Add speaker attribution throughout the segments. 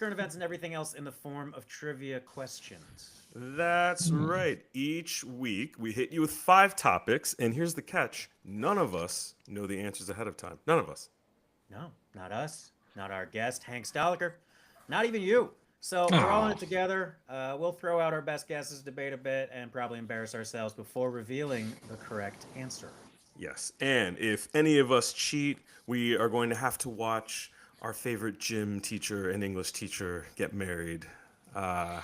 Speaker 1: current events and everything else in the form of trivia questions.
Speaker 2: That's right. Each week we hit you with 5 topics, and here's the catch: none of us know the answers ahead of time. None of us.
Speaker 1: No, not us, not our guest, Hank Stahlecker, not even you. So we're all in
Speaker 3: Oh,
Speaker 1: it together. We'll throw out our best guesses, debate a bit, and probably embarrass ourselves before revealing the correct answer.
Speaker 2: Yes. And if any of us cheat, we are going to have to watch our favorite gym teacher and English teacher get married. Uh,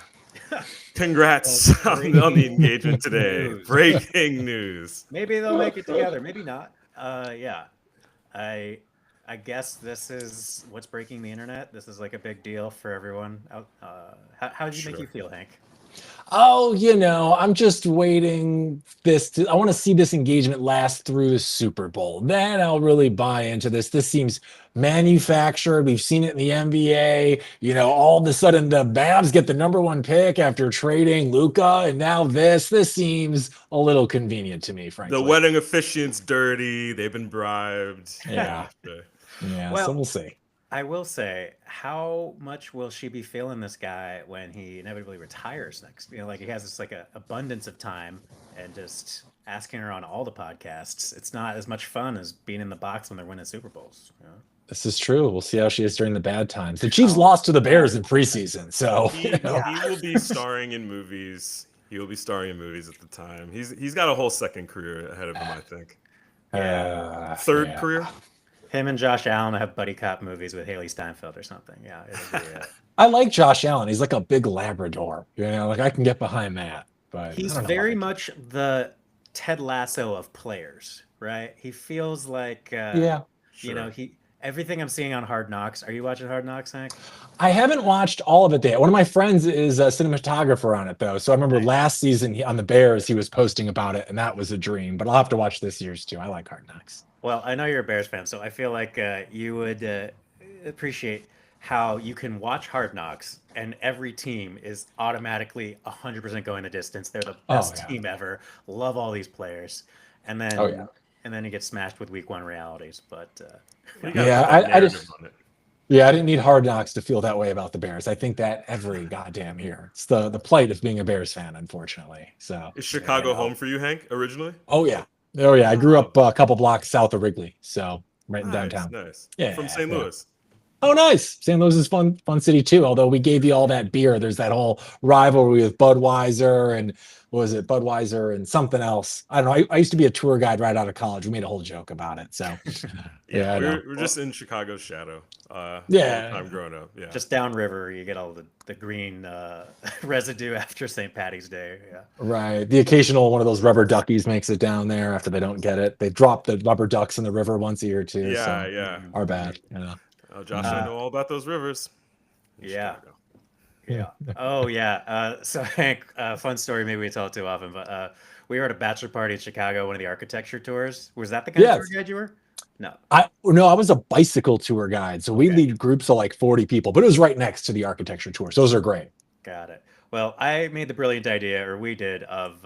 Speaker 1: Well,
Speaker 2: Congrats on the
Speaker 1: breaking
Speaker 2: engagement today.
Speaker 1: news.
Speaker 2: Breaking news.
Speaker 1: Maybe they'll make it together. Maybe not. Yeah. I I guess this is what's breaking the internet. This is like a big deal for everyone. How did you make you
Speaker 2: Sure.
Speaker 1: feel, Hank?
Speaker 3: oh, I'm just waiting I want to see this engagement last through the Super Bowl. Then I'll really buy into this. This seems manufactured. We've seen it in the NBA. All of a sudden the Babs get the number one pick after trading Luca, and now this seems a little convenient to me,
Speaker 2: The
Speaker 3: frankly.
Speaker 2: wedding officiant's dirty. They've been bribed.
Speaker 3: Yeah.
Speaker 2: The-
Speaker 3: Yeah, so
Speaker 1: Well,
Speaker 3: we'll see.
Speaker 1: I will say, how much will she be feeling this guy when he inevitably retires next? Like he has this like a abundance of time and just asking her on all the podcasts. It's not as much fun as being in the box when they're winning Super Bowls.
Speaker 3: This is true. We'll see how she is during the bad times. The Chiefs
Speaker 1: How
Speaker 3: lost to the Bears
Speaker 1: bad?
Speaker 3: in preseason, so
Speaker 1: Yeah.
Speaker 2: he will be starring in movies. He will be starring in movies at the time. He's got a whole second career ahead of him, I think.
Speaker 1: Yeah.
Speaker 2: Third
Speaker 3: yeah.
Speaker 2: career?
Speaker 1: Him and Josh Allen have buddy cop movies with Haley Steinfeld or something. Yeah, it'll be
Speaker 3: I like Josh Allen. He's like a big Labrador. Like I can get behind that. But I
Speaker 1: He's
Speaker 3: don't know about
Speaker 1: very
Speaker 3: the
Speaker 1: much the Ted Lasso of players, right? He feels like
Speaker 3: Yeah.
Speaker 2: Sure.
Speaker 1: he everything I'm seeing on Hard Knocks. Are you watching Hard Knocks, Hank?
Speaker 3: I haven't watched all of it yet. One of my friends is a cinematographer on it, though. So I remember
Speaker 1: Nice.
Speaker 3: last season on the Bears, he was posting about it, and that was a dream. But I'll have to watch this year's too. I like Hard Knocks.
Speaker 1: Well, I know you're a Bears fan, so I feel like you would appreciate how you can watch Hard Knocks and every team is automatically 100% going the distance. They're the
Speaker 3: Oh,
Speaker 1: best
Speaker 3: yeah.
Speaker 1: team ever. Love all these players. And
Speaker 3: Oh, yeah.
Speaker 1: then you get smashed with week 1 realities, but
Speaker 2: You
Speaker 1: yeah.
Speaker 2: got to
Speaker 3: Yeah.
Speaker 2: put that
Speaker 3: I just,
Speaker 2: narrative on it.
Speaker 3: yeah, I didn't need Hard Knocks to feel that way about the Bears. I think that every goddamn year. It's the plight of being a Bears fan, unfortunately. So,
Speaker 2: Is
Speaker 1: Yeah,
Speaker 2: Chicago
Speaker 1: no.
Speaker 2: home for you, Hank, originally?
Speaker 3: oh, yeah. Oh, yeah. I grew
Speaker 2: Oh,
Speaker 3: up a couple blocks south of Wrigley. So, right in
Speaker 2: nice,
Speaker 3: downtown.
Speaker 2: nice. From
Speaker 3: Yeah.
Speaker 2: St.
Speaker 3: Yeah.
Speaker 2: Louis.
Speaker 3: Oh, nice. St. Louis is fun city too. Although we gave you all that beer, there's that whole rivalry with Budweiser and what was it, Budweiser and something else. I don't know. I used to be a tour guide right out of college. We made a whole joke about it. So
Speaker 2: Yeah,
Speaker 3: yeah, I know.
Speaker 2: we're just in Chicago's shadow all the time
Speaker 3: Yeah,
Speaker 2: growing up. Yeah.
Speaker 1: Just downriver, you get all the green residue after St. Patty's Day. Yeah.
Speaker 3: right. The occasional one of those rubber duckies makes it down there after they don't get it. They drop the rubber ducks in the river once a year too.
Speaker 2: Yeah,
Speaker 3: So
Speaker 2: yeah.
Speaker 1: Mhm,
Speaker 3: our
Speaker 1: mhm.
Speaker 3: bad.
Speaker 2: Oh, Josh, I
Speaker 3: Mm.
Speaker 2: know all about those rivers in
Speaker 1: Yeah.
Speaker 2: Chicago.
Speaker 1: Yeah. Oh, yeah. So Hank, fun story. Maybe we tell it too often, but we were at a bachelor party in Chicago, one of the architecture tours. Was that the kind of tour
Speaker 3: Yes.
Speaker 1: guide you were? No.
Speaker 3: I was a bicycle tour guide. So we
Speaker 1: Okay.
Speaker 3: lead groups of like 40 people, but it was right next to the architecture tours. Those are great.
Speaker 1: Got it. Well, I made the brilliant idea, or we did, of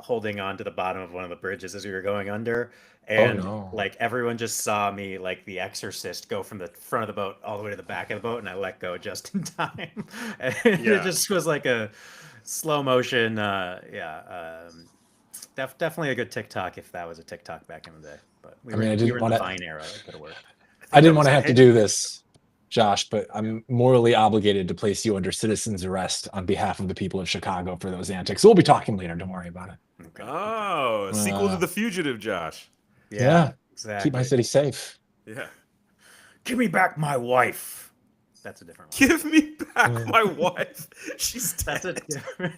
Speaker 1: holding on to the bottom of one of the bridges as we were going under,
Speaker 3: Oh
Speaker 1: and
Speaker 3: no.
Speaker 1: like everyone just saw me, like the Exorcist, go from the front of the boat all the way to the back of the boat, and I let go just in time. And it
Speaker 2: Yeah.
Speaker 1: just was like a slow motion. Definitely a good TikTok if that was a TikTok back in the day. But
Speaker 3: I mean,
Speaker 1: we were in the Vine era. It could have worked.
Speaker 2: I
Speaker 3: I
Speaker 2: think that
Speaker 3: didn't
Speaker 2: was
Speaker 3: want to
Speaker 2: a
Speaker 3: have to
Speaker 2: hit.
Speaker 3: do this, Josh, but
Speaker 2: Yeah.
Speaker 3: I'm morally obligated to place you under citizen's arrest on behalf of the people of Chicago for those antics. So we'll be talking later. Don't worry about it.
Speaker 1: Okay.
Speaker 2: Oh, a sequel to
Speaker 3: Uh,
Speaker 2: The Fugitive, Josh.
Speaker 1: Yeah.
Speaker 3: yeah, keep my
Speaker 1: Exactly.
Speaker 3: city safe.
Speaker 2: Yeah.
Speaker 1: Give me back my wife. That's a different one.
Speaker 2: Give me back
Speaker 3: Mm.
Speaker 2: my wife. She's
Speaker 1: That's a
Speaker 2: dead.
Speaker 1: different.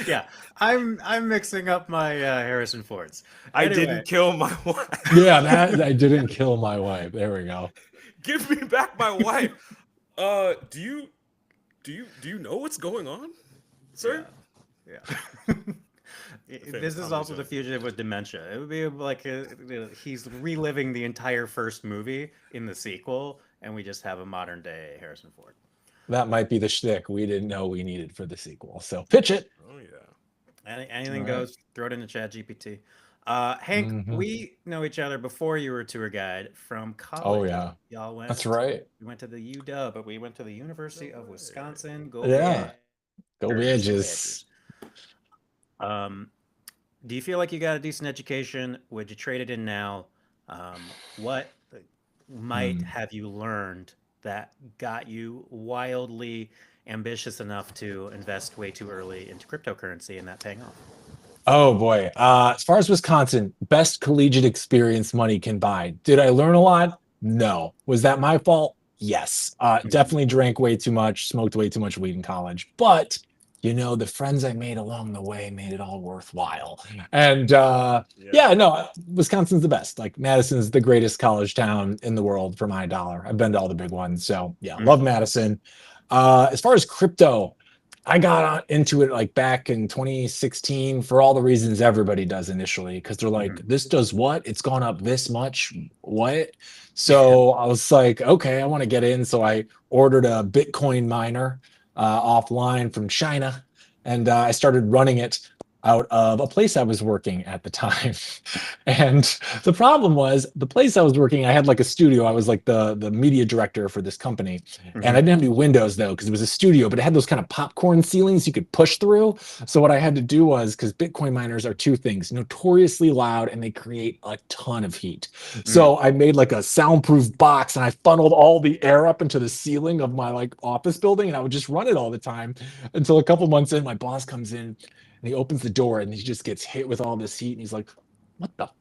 Speaker 1: Yeah, I'm mixing up my Harrison Fords.
Speaker 2: I
Speaker 1: Anyway,
Speaker 2: didn't kill my wife.
Speaker 3: Yeah, that I didn't kill my wife. There we go.
Speaker 2: Give me back my wife. Do you know what's going on, sir?
Speaker 1: yeah.
Speaker 2: Famous
Speaker 1: This is
Speaker 2: comedy
Speaker 1: also the
Speaker 2: joke.
Speaker 1: fugitive with dementia. It would be like he's reliving the entire first movie in the sequel, and we just have a modern day Harrison Ford.
Speaker 3: That might be the shtick we didn't know we needed for the sequel. So pitch it.
Speaker 2: Oh yeah.
Speaker 1: Anything
Speaker 3: All right.
Speaker 1: goes. Throw it into Chat GPT. Hank,
Speaker 3: Mhm.
Speaker 1: we know each other before you were a tour guide from
Speaker 3: Oh
Speaker 1: college.
Speaker 3: yeah,
Speaker 1: Y'all
Speaker 3: that's
Speaker 1: went.
Speaker 3: right.
Speaker 1: We went to the UW, but we went to the University
Speaker 2: No
Speaker 1: of
Speaker 2: way.
Speaker 1: Wisconsin. Go
Speaker 3: Yeah, go
Speaker 1: Badgers! Go
Speaker 3: Badges.
Speaker 1: Badgers! Um, do you feel like you got a decent education? Would you trade it in now? What might
Speaker 3: Hmm.
Speaker 1: have you learned that got you wildly ambitious enough to invest way too early into cryptocurrency and that paying off?
Speaker 3: Oh boy. As far as Wisconsin, best collegiate experience money can buy. Did I learn a lot? No. Was that my fault? Yes.
Speaker 1: Mhm.
Speaker 3: Definitely drank way too much, smoked way too much weed in college. But the friends I made along the way made it all worthwhile. And
Speaker 2: Yeah.
Speaker 3: yeah, no, Wisconsin's the best. Like Madison's the greatest college town in the world for my dollar. I've been to all the big ones. So yeah, love
Speaker 1: Mhm.
Speaker 3: Madison. As far as crypto, I got into it like back in 2016 for all the reasons everybody does initially, because they're like,
Speaker 1: Mhm.
Speaker 3: this does what? It's gone up this much. What? So I was like, okay, I want to get in. So I ordered a Bitcoin miner offline from China, and I started running it out of a place I was working at the time. And the problem was the place I was working, I had like a studio. I was like the media director for this company. And I
Speaker 1: Mhm.
Speaker 3: didn't have any windows though, because it was a studio, but it had those kind of popcorn ceilings you could push through. So what I had to do was, because Bitcoin miners are two things, notoriously loud and they create a ton of heat.
Speaker 1: Mm.
Speaker 3: So I made like a soundproof box and I funneled all the air up into the ceiling of my like office building, and I would just run it all the time until a couple months in, my boss comes in and he opens the door and he just gets hit with all this heat and he's like,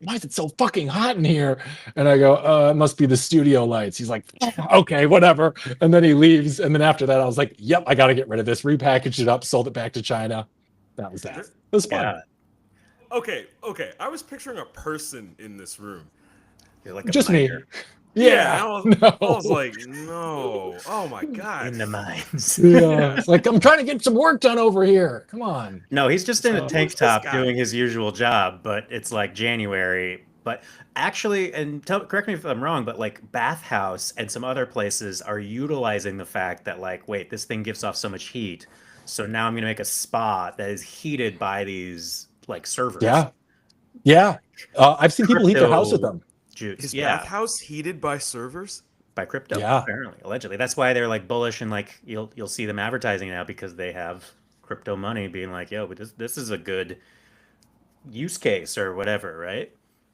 Speaker 3: why is it so fucking hot in here? And I go, it must be the studio lights. He's like, okay, whatever. And then he leaves. And then after that, I was like, yep, I got to get rid of this, repackaged it up, sold it back to China. That was that.
Speaker 2: There,
Speaker 3: It was fun.
Speaker 1: God,
Speaker 2: okay. I was picturing a person in this room.
Speaker 1: you're like a
Speaker 3: Just
Speaker 1: miner
Speaker 3: me.
Speaker 2: Yeah,
Speaker 3: Yeah.
Speaker 2: I was
Speaker 3: No.
Speaker 2: like, no. Oh my
Speaker 1: in the
Speaker 2: gosh.
Speaker 1: mines.
Speaker 3: Yeah.
Speaker 2: Yeah.
Speaker 3: It's like, I'm trying to get some work done over here. Come on.
Speaker 1: No, he's just in a
Speaker 3: So,
Speaker 2: Who
Speaker 1: tank
Speaker 2: is this
Speaker 1: top
Speaker 2: guy?
Speaker 1: doing his usual job, but it's like January. But actually, and correct me if I'm wrong, but like Bathhouse and some other places are utilizing the fact that, like, wait, this thing gives off so much heat. So now I'm going to make a spa that is heated by these like servers.
Speaker 3: yeah. Yeah. I've seen people heat their house with
Speaker 1: Crypto
Speaker 3: them.
Speaker 1: juice.
Speaker 2: His
Speaker 1: Yeah,
Speaker 2: bathhouse heated by servers?
Speaker 1: by crypto,
Speaker 3: Yeah.
Speaker 1: apparently, allegedly. That's why they're like bullish and like you'll see them advertising now because they have crypto money being like, yo, but this is a good use case or whatever, right?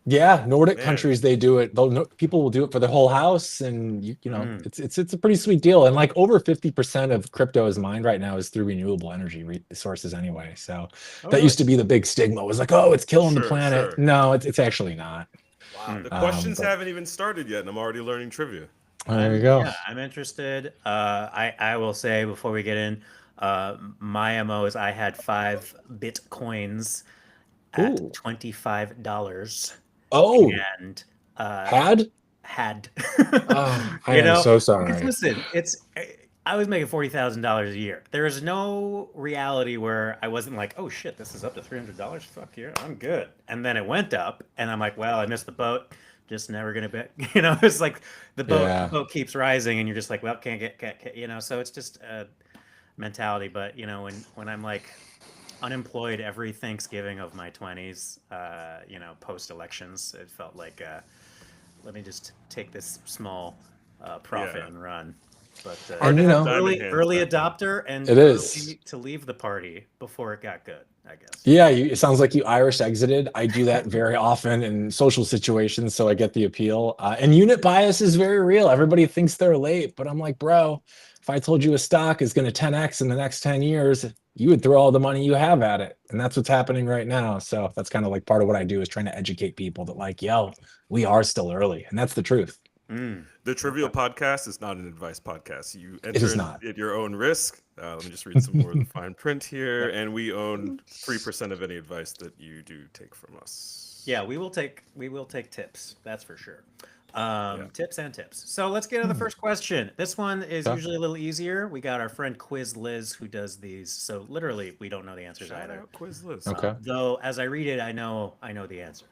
Speaker 3: Yeah, Nordic
Speaker 2: Man,
Speaker 3: countries they do it. They'll, people will do it for the whole house, and
Speaker 1: Mm.
Speaker 3: it's a pretty sweet deal. And like over 50% of crypto is mined right now is through renewable energy sources anyway. So
Speaker 2: oh
Speaker 3: that
Speaker 2: really?
Speaker 3: used to be the big stigma, was like, oh, it's killing the
Speaker 2: Sure,
Speaker 3: planet.
Speaker 2: sure.
Speaker 3: No, it's actually not.
Speaker 2: Wow,
Speaker 1: Mm.
Speaker 2: the questions
Speaker 3: But
Speaker 2: haven't even started yet, and I'm already learning trivia.
Speaker 3: there you go.
Speaker 1: Yeah, I'm interested. I will say before we get in, my MO is I had 5 Bitcoins at
Speaker 3: Ooh.
Speaker 1: $25
Speaker 3: Oh,
Speaker 1: and uh
Speaker 3: had?
Speaker 1: had
Speaker 3: Oh, I
Speaker 1: you
Speaker 3: am
Speaker 1: know
Speaker 3: so
Speaker 1: because
Speaker 3: sorry.
Speaker 1: listen, I was making $40,000 a year. There is no reality where I wasn't like, oh shit, this is up to $300. Fuck yeah, I'm good. And then it went up, and I'm like, well, I missed the boat. Just never gonna bet. It's like the
Speaker 3: Yeah.
Speaker 1: boat keeps rising, and you're just like, well, can't. So it's just a mentality. But when I'm like unemployed every Thanksgiving of my 20s, post elections, it felt like let me just take this small profit
Speaker 2: Yeah,
Speaker 1: and run. But
Speaker 2: hard
Speaker 3: And
Speaker 2: to have diamond
Speaker 1: early
Speaker 2: hands
Speaker 1: early
Speaker 2: back then.
Speaker 1: adopter and
Speaker 3: it is.
Speaker 1: early to leave the party before it got good, I guess.
Speaker 3: Yeah, it sounds like you Irish exited. I do that very often in social situations, so I get the appeal. And unit bias is very real. Everybody thinks they're late, but I'm like, bro, if I told you a stock is going to 10x in the next 10 years, you would throw all the money you have at it. And that's what's happening right now. So that's kind of like part of what I do is trying to educate people that like, yo, we are still early. And that's the truth.
Speaker 1: Mm.
Speaker 2: The Trivial Podcast is not an advice podcast. You
Speaker 3: It
Speaker 2: enter
Speaker 3: is
Speaker 2: in
Speaker 3: not.
Speaker 2: at your own risk. Let me just read some more of the fine print here.
Speaker 1: Yep.
Speaker 2: And we own 3% of any advice that you do take from us.
Speaker 1: Yeah, we will take tips. That's for sure.
Speaker 2: Yeah.
Speaker 1: Tips and tips. So let's get to the first question. This one is
Speaker 3: Okay.
Speaker 1: usually a little easier. We got our friend Quiz Liz who does these. So literally, we don't know the answers
Speaker 2: Shout
Speaker 1: either.
Speaker 2: out Quizless.
Speaker 3: Okay.
Speaker 1: Though as I read it, I know the answer.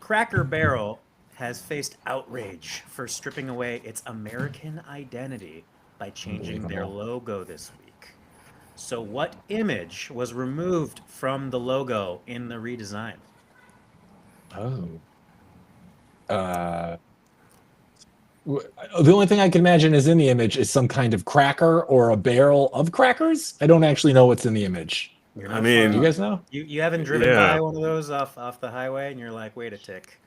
Speaker 1: Cracker Barrel has faced outrage for stripping away its American identity by changing their
Speaker 3: Unbelievable.
Speaker 1: logo this week. So, what image was removed from the logo in the redesign?
Speaker 3: Oh. Uh, the only thing I can imagine is in the image is some kind of cracker or a barrel of crackers. I don't actually know what's in the image.
Speaker 1: You're
Speaker 2: I
Speaker 1: not far
Speaker 3: Do you
Speaker 2: mean,
Speaker 1: off.
Speaker 3: guys know?
Speaker 1: You haven't driven
Speaker 2: yeah.
Speaker 1: by one of those off the highway, and you're like, wait a tick.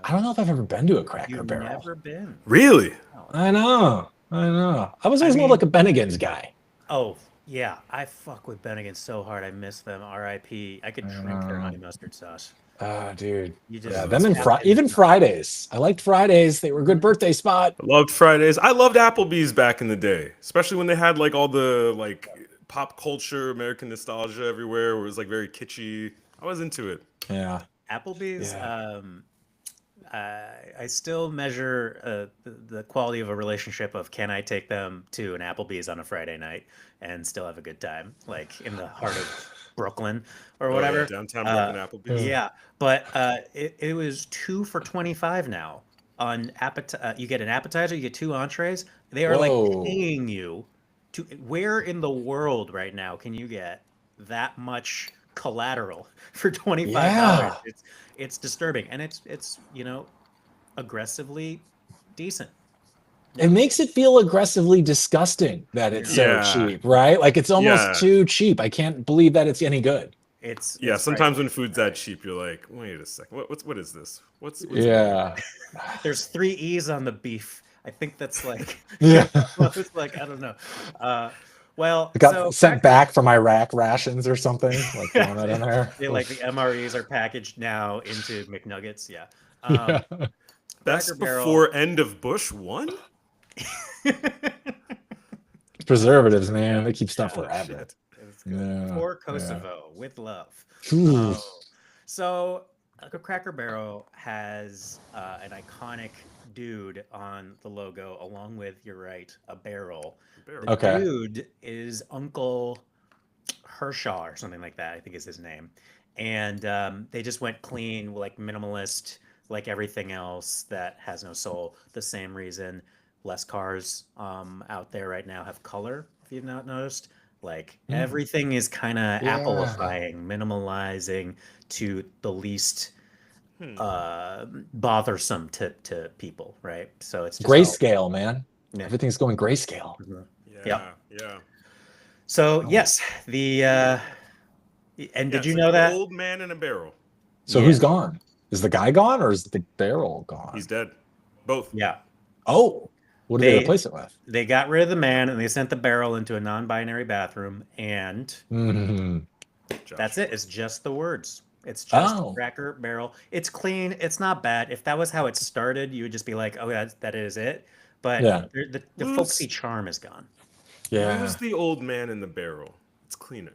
Speaker 3: I don't know if I've ever been to a Cracker
Speaker 1: You've
Speaker 3: Barrel.
Speaker 1: never been.
Speaker 2: Really?
Speaker 1: No.
Speaker 3: I know. I know. I was
Speaker 1: I
Speaker 3: always more
Speaker 1: mean,
Speaker 3: like a Bennigan's guy.
Speaker 1: oh yeah, I fuck with Bennigan so hard. I miss them. R.I.P. I
Speaker 3: I
Speaker 1: could drink their
Speaker 3: know.
Speaker 1: honey mustard sauce.
Speaker 3: Oh, dude.
Speaker 1: You
Speaker 3: Yeah,
Speaker 1: just
Speaker 3: them and
Speaker 1: tap into
Speaker 3: even Fridays. I liked Fridays. They were a good
Speaker 1: Mhm.
Speaker 3: birthday spot.
Speaker 2: I loved Fridays. I loved Applebee's back in the day, especially when they had like all the like pop culture, American nostalgia everywhere. Where it was like very kitschy. I was into it.
Speaker 3: Yeah.
Speaker 1: Applebee's.
Speaker 3: Yeah.
Speaker 1: I still measure the quality of a relationship of can I take them to an Applebee's on a Friday night and still have a good time, like in the heart of Brooklyn or
Speaker 2: Oh yeah,
Speaker 1: whatever.
Speaker 2: downtown
Speaker 1: Uh,
Speaker 2: Brooklyn Applebee's.
Speaker 3: Yeah.
Speaker 1: yeah, but it was 2 for $25 now on you get an appetizer, you get two entrees. They are like
Speaker 3: Whoa.
Speaker 1: paying you to. Where in the world right now can you get that much collateral for $25?
Speaker 3: Yeah.
Speaker 1: It's disturbing, and it's aggressively decent.
Speaker 3: It makes it feel aggressively disgusting that it's
Speaker 1: Yeah.
Speaker 3: so
Speaker 2: Yeah,
Speaker 3: cheap, right? Like it's almost
Speaker 2: yeah,
Speaker 3: too cheap. I can't believe that it's any good.
Speaker 2: yeah.
Speaker 1: It's
Speaker 2: Sometimes
Speaker 1: frightening.
Speaker 2: when food's that cheap, you're like, wait a second, what is this? What's in here?
Speaker 3: Yeah.
Speaker 1: There's three E's on the beef. I think that's like
Speaker 3: Yeah.
Speaker 1: it's like I don't know. Well,
Speaker 3: I
Speaker 1: so
Speaker 3: got sent back from Iraq rations or something. Like throwing that in there.
Speaker 1: yeah, like the MREs are packaged now into McNuggets. Yeah.
Speaker 3: Yeah.
Speaker 1: Cracker
Speaker 2: Best
Speaker 1: Barrel.
Speaker 2: before end of Bush one.
Speaker 3: Preservatives, man. They keep stuff
Speaker 1: Oh
Speaker 3: forever.
Speaker 1: shit, it's good.
Speaker 3: Yeah.
Speaker 1: For
Speaker 3: Yeah.
Speaker 1: Kosovo with love.
Speaker 3: Ooh.
Speaker 1: So a Cracker Barrel has an iconic dude on the logo, along with, you're right, a barrel.
Speaker 2: Barrel.
Speaker 1: The
Speaker 3: Okay.
Speaker 1: dude is Uncle Hershaw or something like that, I think is his name. And they just went clean, like minimalist, like everything else that has no soul. The same reason less cars out there right now have color, if you've not noticed. Like
Speaker 3: Mm.
Speaker 1: everything is kind of
Speaker 3: Yeah.
Speaker 1: applifying, minimalizing to the least
Speaker 2: Hmm.
Speaker 1: bothersome to people, right? So it's just all,
Speaker 3: Grayscale, man.
Speaker 1: yeah.
Speaker 3: Everything's going grayscale.
Speaker 1: Mhm.
Speaker 2: Yeah, yeah.
Speaker 1: So
Speaker 3: Oh.
Speaker 1: yes, the and
Speaker 2: Yeah,
Speaker 1: did
Speaker 2: it's
Speaker 1: you
Speaker 2: like
Speaker 1: know
Speaker 2: the
Speaker 1: that?
Speaker 2: old man in a barrel.
Speaker 3: So
Speaker 1: Yeah,
Speaker 3: who's gone? Is the guy gone or is the barrel
Speaker 2: He's
Speaker 3: gone?
Speaker 2: dead. Both.
Speaker 1: yeah.
Speaker 3: Oh, what did they
Speaker 1: They
Speaker 3: replace it with?
Speaker 1: they got rid of the man and they sent the barrel into a non-binary bathroom, and
Speaker 3: Mhm.
Speaker 1: that's
Speaker 2: Joshua.
Speaker 1: it. It's just the words. It's just
Speaker 3: Oh,
Speaker 1: Cracker Barrel. It's clean. It's not bad. If that was how it started, you would just be like, "Oh, that is it." But
Speaker 3: yeah,
Speaker 1: the folksy
Speaker 2: Lose
Speaker 1: charm is gone.
Speaker 3: yeah,
Speaker 2: lose the old man in the barrel. It's cleaner.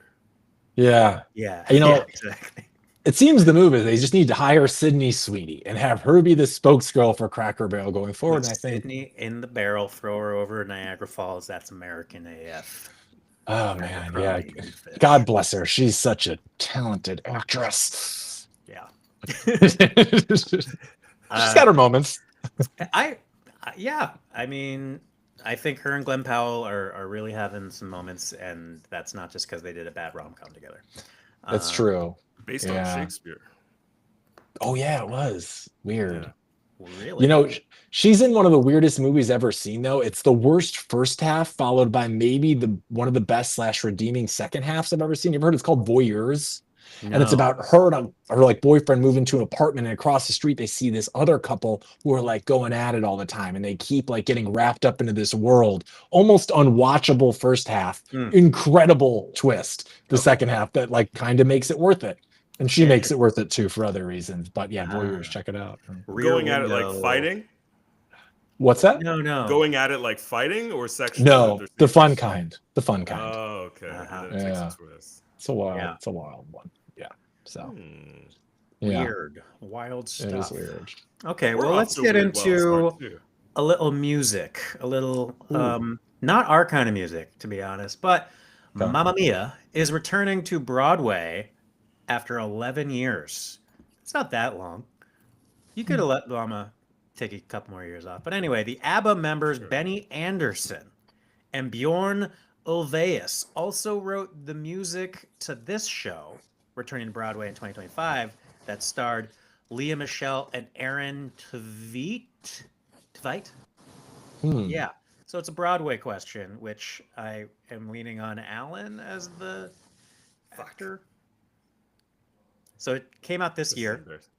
Speaker 3: yeah.
Speaker 1: Yeah,
Speaker 3: You
Speaker 1: yeah,
Speaker 3: know,
Speaker 1: exactly.
Speaker 3: it seems the move is they just need to hire Sydney Sweetie and have her be the spokesgirl for Cracker Barrel going forward.
Speaker 1: Put
Speaker 3: And I think,
Speaker 1: Sydney in the barrel, throw her over Niagara Falls. That's American AF.
Speaker 3: oh
Speaker 1: For
Speaker 3: man,
Speaker 1: fried
Speaker 3: yeah.
Speaker 1: eating fish.
Speaker 3: God bless her. She's such a talented actress.
Speaker 1: Yeah.
Speaker 3: She's got her moments.
Speaker 1: Yeah. I mean, I think her and Glenn Powell are really having some moments, and that's not just because they did a bad rom com together.
Speaker 3: That's
Speaker 1: Um,
Speaker 3: true.
Speaker 2: Based on
Speaker 3: Yeah.
Speaker 2: Shakespeare.
Speaker 3: Oh yeah, it was weird.
Speaker 2: Yeah.
Speaker 1: Really?
Speaker 3: You know, she's in one of the weirdest movies ever seen, though. It's the worst first half, followed by maybe the one of the best slash redeeming second halves I've ever seen. You ever heard? It's called Voyeurs, and it's
Speaker 1: No.
Speaker 3: about her and her like boyfriend moving to an apartment, and across the street they see this other couple who are like going at it all the time, and they keep like getting wrapped up into this world. Almost unwatchable first half,
Speaker 1: Hmm.
Speaker 3: incredible twist. The
Speaker 1: Okay.
Speaker 3: second half that like kind of makes it worth it. And she makes
Speaker 1: Interesting.
Speaker 3: it worth it too for other reasons. But yeah, Voyeurs,
Speaker 1: Ah.
Speaker 3: check it out.
Speaker 1: Rear
Speaker 2: Going at it like
Speaker 1: window.
Speaker 2: fighting?
Speaker 3: What's that?
Speaker 1: No.
Speaker 2: Going at it like fighting or sexually?
Speaker 3: No,
Speaker 2: with
Speaker 3: the
Speaker 2: their
Speaker 3: fun
Speaker 2: secrets?
Speaker 3: kind. The fun kind.
Speaker 2: Oh, okay.
Speaker 1: Uh-huh.
Speaker 2: And then it takes
Speaker 3: Yeah.
Speaker 2: a twist.
Speaker 3: It's a wild.
Speaker 1: Yeah.
Speaker 3: It's a wild one. Yeah. So
Speaker 2: Hmm.
Speaker 3: yeah,
Speaker 1: Weird. Wild
Speaker 3: it is
Speaker 1: stuff.
Speaker 3: weird.
Speaker 1: Okay,
Speaker 2: We're
Speaker 1: well,
Speaker 2: off
Speaker 1: let's
Speaker 2: to
Speaker 1: get
Speaker 2: weird wild
Speaker 1: into
Speaker 2: start, too.
Speaker 1: a little music. A little,
Speaker 3: Ooh.
Speaker 1: not our kind of music, to be honest, but
Speaker 3: Okay.
Speaker 1: Mamma Mia is returning to Broadway after 11 years. It's not that long. You could have let Mama take a couple more years off. But anyway, the ABBA members
Speaker 2: Sure.
Speaker 1: Benny Andersson and Bjorn Ulvaeus also wrote the music to this show, returning to Broadway in 2025, that starred Leah Michelle and Aaron Tveit.
Speaker 3: Hmm.
Speaker 1: Yeah. So it's a Broadway question, which I am leaning on Alain as the actor. So it came out this
Speaker 2: This is
Speaker 1: year.
Speaker 2: embarrassing.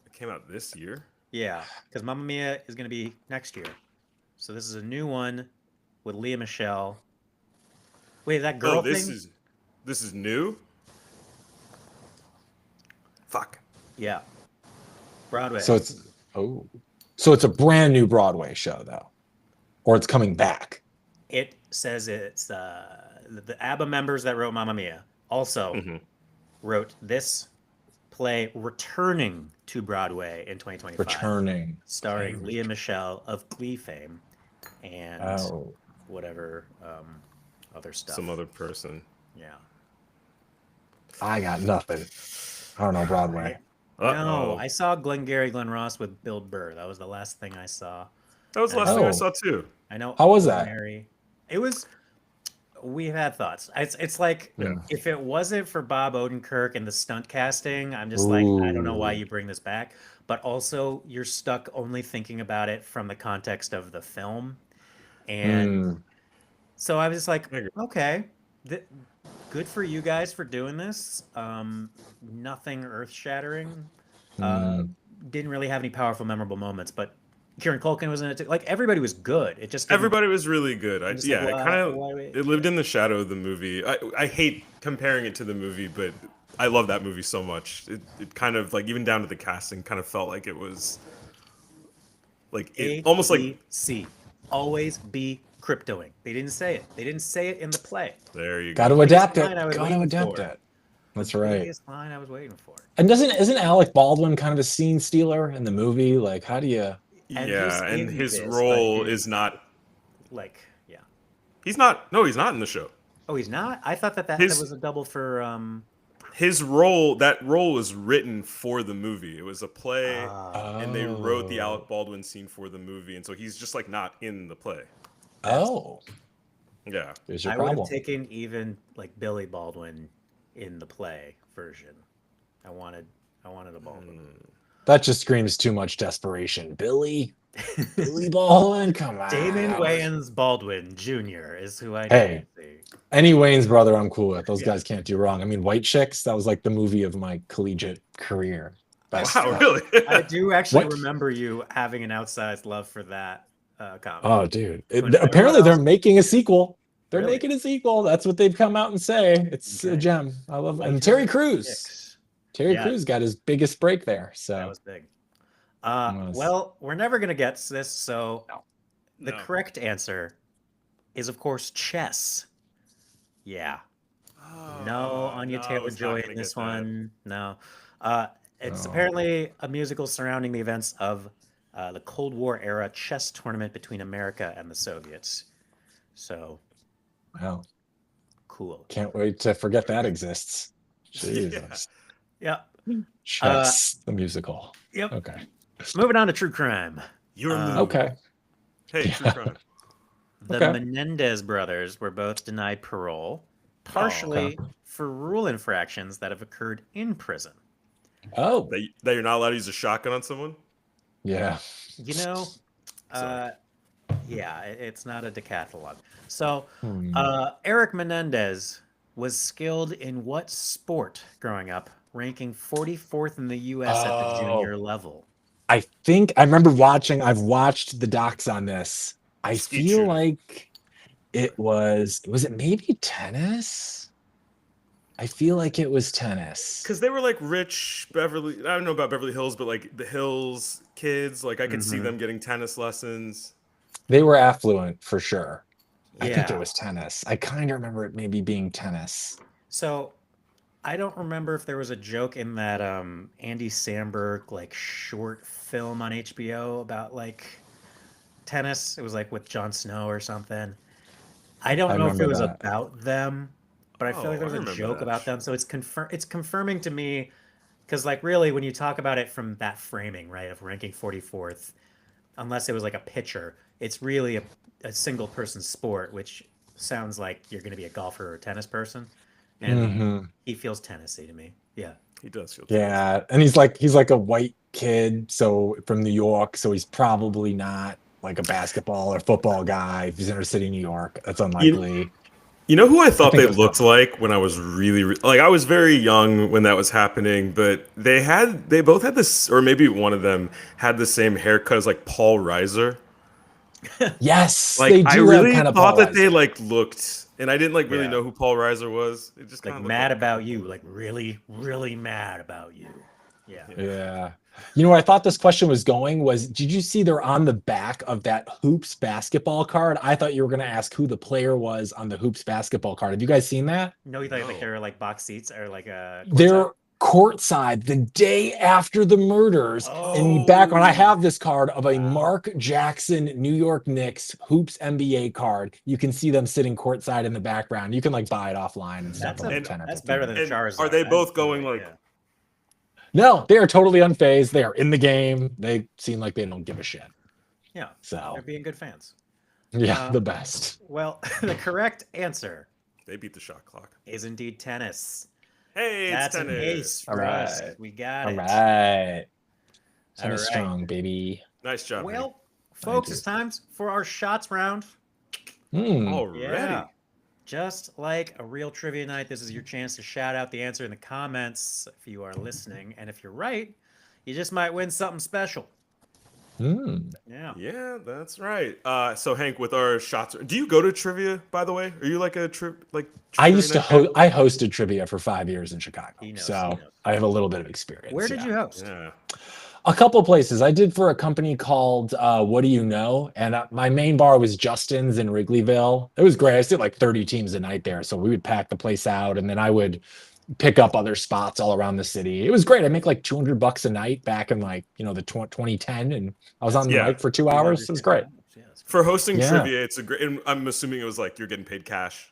Speaker 2: It came out this year.
Speaker 1: Yeah, because Mamma Mia is going to be next year. So this is a new one with Leah Michelle. Wait, that
Speaker 2: Oh,
Speaker 1: girl thing?
Speaker 2: this is new. Fuck.
Speaker 1: Yeah, Broadway.
Speaker 3: So it's a brand new Broadway show though, or it's coming back.
Speaker 1: It says it's the ABBA members that wrote Mamma Mia also
Speaker 2: Hmm.
Speaker 1: wrote this play returning to Broadway in 2025,
Speaker 3: Returning,
Speaker 1: starring
Speaker 3: okay.
Speaker 1: Leah Michelle of Glee fame and
Speaker 3: Oh,
Speaker 1: whatever other stuff.
Speaker 2: Some other person.
Speaker 1: Yeah.
Speaker 3: I got nothing. I don't know Broadway.
Speaker 1: No,
Speaker 2: Uh-oh.
Speaker 1: I saw Glengarry Glen Ross with Bill Burr. That was the last thing I saw.
Speaker 2: That was the last thing I
Speaker 3: Oh.
Speaker 2: saw too.
Speaker 1: I know.
Speaker 3: How was that?
Speaker 1: Mary. It was. We had thoughts. It's like
Speaker 3: Yeah.
Speaker 1: if it wasn't for Bob Odenkirk and the stunt casting, I'm just like, I don't know why
Speaker 3: Ooh.
Speaker 1: you bring this back. But also, you're stuck only thinking about it from the context of the film, and so I was just like,
Speaker 2: I agree.
Speaker 1: okay, good for you guys for doing this. Nothing earth-shattering. Didn't really have any powerful, memorable moments, but Kieran Culkin was in it too. Like everybody was good. It just didn't.
Speaker 2: Everybody was really good.
Speaker 1: I'm just
Speaker 2: Yeah,
Speaker 1: like,
Speaker 2: it kind of
Speaker 1: why-
Speaker 2: it lived in the shadow of the movie. I hate comparing it to the movie, but I love that movie so much. It kind of like even down to the casting kind of felt like it was like it almost like
Speaker 1: ABC. Always be cryptoing. They didn't say it. They didn't say it in the play.
Speaker 2: there you
Speaker 3: Got to
Speaker 2: go.
Speaker 3: adapt it.
Speaker 1: line I was
Speaker 3: Got to
Speaker 1: waiting
Speaker 3: adapt
Speaker 1: for.
Speaker 3: it. That's right.
Speaker 1: Biggest line I was waiting for.
Speaker 3: And isn't Alec Baldwin kind of a scene stealer in the movie? Like, how do you?
Speaker 1: And
Speaker 2: Yeah,
Speaker 1: he's
Speaker 2: and
Speaker 1: in
Speaker 2: his
Speaker 1: this,
Speaker 2: role
Speaker 1: but
Speaker 2: is not.
Speaker 1: like, yeah.
Speaker 2: He's not. No, he's not in the show.
Speaker 1: Oh, he's not. I thought that
Speaker 2: His-
Speaker 1: was a double for.
Speaker 2: That role was written for the movie. It was a play, and they wrote the Alec Baldwin scene for the movie, and so he's just like not in the play.
Speaker 3: Oh,
Speaker 2: Yeah.
Speaker 3: there's your
Speaker 1: I would have
Speaker 3: problem.
Speaker 1: taken even like Billy Baldwin in the play version. I wanted a Baldwin.
Speaker 3: That just screams too much desperation. Billy Baldwin, come on.
Speaker 1: Damon Wayans Baldwin Jr. is who I
Speaker 3: Hey.
Speaker 1: need to see.
Speaker 3: Any Wayne's brother, I'm cool with. Those
Speaker 1: Yeah.
Speaker 3: guys can't do wrong. I mean, White Chicks, that was like the movie of my collegiate career. Best
Speaker 2: Wow, really?
Speaker 1: I do actually
Speaker 3: What?
Speaker 1: remember you having an outsized love for that comic.
Speaker 3: Oh, dude.
Speaker 1: When
Speaker 3: Apparently,
Speaker 1: everyone
Speaker 3: they're
Speaker 1: else-
Speaker 3: making a sequel. They're
Speaker 1: Really?
Speaker 3: making a sequel. That's what they've come out and say. It's a
Speaker 1: Okay.
Speaker 3: gem. I love it.
Speaker 1: Like
Speaker 3: And Terry
Speaker 1: her
Speaker 3: Crews.
Speaker 1: six.
Speaker 3: Terry
Speaker 1: Yeah.
Speaker 3: Crews got his biggest break there. So
Speaker 1: That was big.
Speaker 3: Was-
Speaker 1: Well, we're never gonna get to this, so the
Speaker 2: No.
Speaker 1: correct answer is, of course, chess. Yeah. No, Anya
Speaker 2: no, I
Speaker 1: Taylor
Speaker 2: was not
Speaker 1: Joy
Speaker 2: gonna
Speaker 1: in this
Speaker 2: get that.
Speaker 1: one. No. It's
Speaker 3: No.
Speaker 1: apparently a musical surrounding the events of the Cold War era chess tournament between America and the Soviets. So
Speaker 3: wow.
Speaker 1: cool.
Speaker 3: Can't wait to forget that exists. Jesus.
Speaker 1: Yep.
Speaker 3: Chess, the musical.
Speaker 1: Yep.
Speaker 3: Okay.
Speaker 1: Moving on to true crime.
Speaker 2: You're a
Speaker 3: Okay.
Speaker 2: Hey, true crime.
Speaker 1: The
Speaker 3: Okay.
Speaker 1: Menendez brothers were both denied parole, partially for rule infractions that have occurred in prison.
Speaker 3: Oh,
Speaker 2: That you're not allowed to use a shotgun on someone?
Speaker 3: yeah.
Speaker 1: You know,
Speaker 2: Sorry.
Speaker 1: yeah, it's not a decathlon. So,
Speaker 3: Hmm.
Speaker 1: Eric Menendez was skilled in what sport growing up, ranking 44th in the U.S. at the junior level?
Speaker 3: I think I remember I've watched the docs on this. I
Speaker 2: Skeet
Speaker 3: feel
Speaker 2: shooting.
Speaker 3: like was it maybe tennis? I feel like it was tennis.
Speaker 2: Because they were like rich Beverly. I don't know about Beverly Hills, but like the Hills kids. Like I could see
Speaker 1: Mhm.
Speaker 2: them getting tennis lessons.
Speaker 3: They were affluent for sure. I think
Speaker 1: Yeah.
Speaker 3: it was tennis. I kind of remember it maybe being tennis.
Speaker 1: So, I don't remember if there was a joke in that Andy Samberg like short film on HBO about like tennis. It was like with Jon Snow or something. I don't
Speaker 3: I
Speaker 1: know if it
Speaker 3: remember
Speaker 1: was
Speaker 3: that.
Speaker 1: about them, but I feel like there
Speaker 2: Oh,
Speaker 1: was
Speaker 2: I
Speaker 1: a
Speaker 2: remember
Speaker 1: joke
Speaker 2: that
Speaker 1: about them.
Speaker 2: show.
Speaker 1: So it's confirming to me because like really when you talk about it from that framing, right, of ranking 44th, unless it was like a pitcher, it's really a single person sport, which sounds like you're going to be a golfer or a tennis person, and
Speaker 3: Mhm.
Speaker 1: he feels Tennessee to me. Yeah.
Speaker 2: He does feel
Speaker 3: Yeah, and he's like a white kid, so from New York, so he's probably not like a basketball or football guy. If he's inner city New York, that's unlikely.
Speaker 2: You know who I
Speaker 3: I
Speaker 2: thought
Speaker 3: think
Speaker 2: they
Speaker 3: it was
Speaker 2: looked like when I was really like I was very young when that was happening, but they both had this, or maybe one of them had the same haircut as like Paul Reiser.
Speaker 3: Yes,
Speaker 2: Like
Speaker 3: they
Speaker 2: I
Speaker 3: do have
Speaker 2: really
Speaker 3: kind of
Speaker 2: thought that they
Speaker 3: polarizing.
Speaker 2: like looked, and I didn't like really
Speaker 1: Yeah.
Speaker 2: know who Paul Reiser was. It just kind
Speaker 1: Like
Speaker 2: of
Speaker 1: mad
Speaker 2: looked like
Speaker 1: about you, like really, really mad about you. Yeah.
Speaker 3: Yeah. You know where I thought this question was going was, did you see they're on the back of that Hoops basketball card? I thought you were going to ask who the player was on the Hoops basketball card. Have you guys seen that?
Speaker 1: No, you thought like
Speaker 2: No.
Speaker 1: they were like box seats or like courtside?
Speaker 3: They're courtside the day after the murders. In the background, I have this card of a
Speaker 1: Wow.
Speaker 3: Mark Jackson New York Knicks Hoops NBA card. You can see them sitting courtside in the background. You can like buy it offline and stuff for like 10 or
Speaker 1: That's
Speaker 3: 15
Speaker 1: better than a
Speaker 3: minutes.
Speaker 2: And
Speaker 1: Charizard.
Speaker 2: are they
Speaker 1: I
Speaker 2: both
Speaker 1: just
Speaker 2: going
Speaker 1: really-
Speaker 2: like?
Speaker 1: yeah.
Speaker 3: No, they are totally unfazed. They are in the game. They seem like they don't give a shit.
Speaker 1: Yeah,
Speaker 3: So
Speaker 1: they're being good fans.
Speaker 3: yeah, the best.
Speaker 1: Well, the correct answer
Speaker 2: They beat the shot clock.
Speaker 1: is indeed tennis.
Speaker 2: Hey,
Speaker 1: That's
Speaker 2: it's
Speaker 1: an
Speaker 2: tennis.
Speaker 1: ace for us.
Speaker 3: Alright.
Speaker 1: We got
Speaker 3: All
Speaker 1: it.
Speaker 3: right. Tennis
Speaker 1: Alright.
Speaker 3: strong, baby.
Speaker 2: Nice job. Hank.
Speaker 1: Well, folks,
Speaker 3: you.
Speaker 1: it's time for our shots round.
Speaker 2: Already.
Speaker 1: Yeah. Just like a real trivia night, this is your chance to shout out the answer in the comments if you are listening. And if you're right, you just might win something special. Yeah.
Speaker 2: Yeah, that's right. So Hank, with our shots, do you go to trivia? By the way, are you like a
Speaker 3: I
Speaker 2: trivia
Speaker 3: used to
Speaker 2: night guy?
Speaker 3: I hosted trivia for 5 years in Chicago,
Speaker 1: He knows, he
Speaker 3: so
Speaker 1: knows.
Speaker 3: I have a little bit of experience.
Speaker 1: Where did
Speaker 3: yeah.
Speaker 1: you host?
Speaker 2: Yeah.
Speaker 3: A couple places. I did for a company called What Do You Know? And my main bar was Justin's in Wrigleyville. It was great. I did like 30 teams a night there. So we would pack the place out and then I would pick up other spots all around the city. It was great. I make like $200 a night back in like, the 2010. And I was on the
Speaker 2: Yeah.
Speaker 3: mic for 2 hours. It was great.
Speaker 1: Yeah, that's
Speaker 2: For hosting
Speaker 3: Yeah.
Speaker 2: trivia, it's a great. And I'm assuming it was like you're getting paid cash.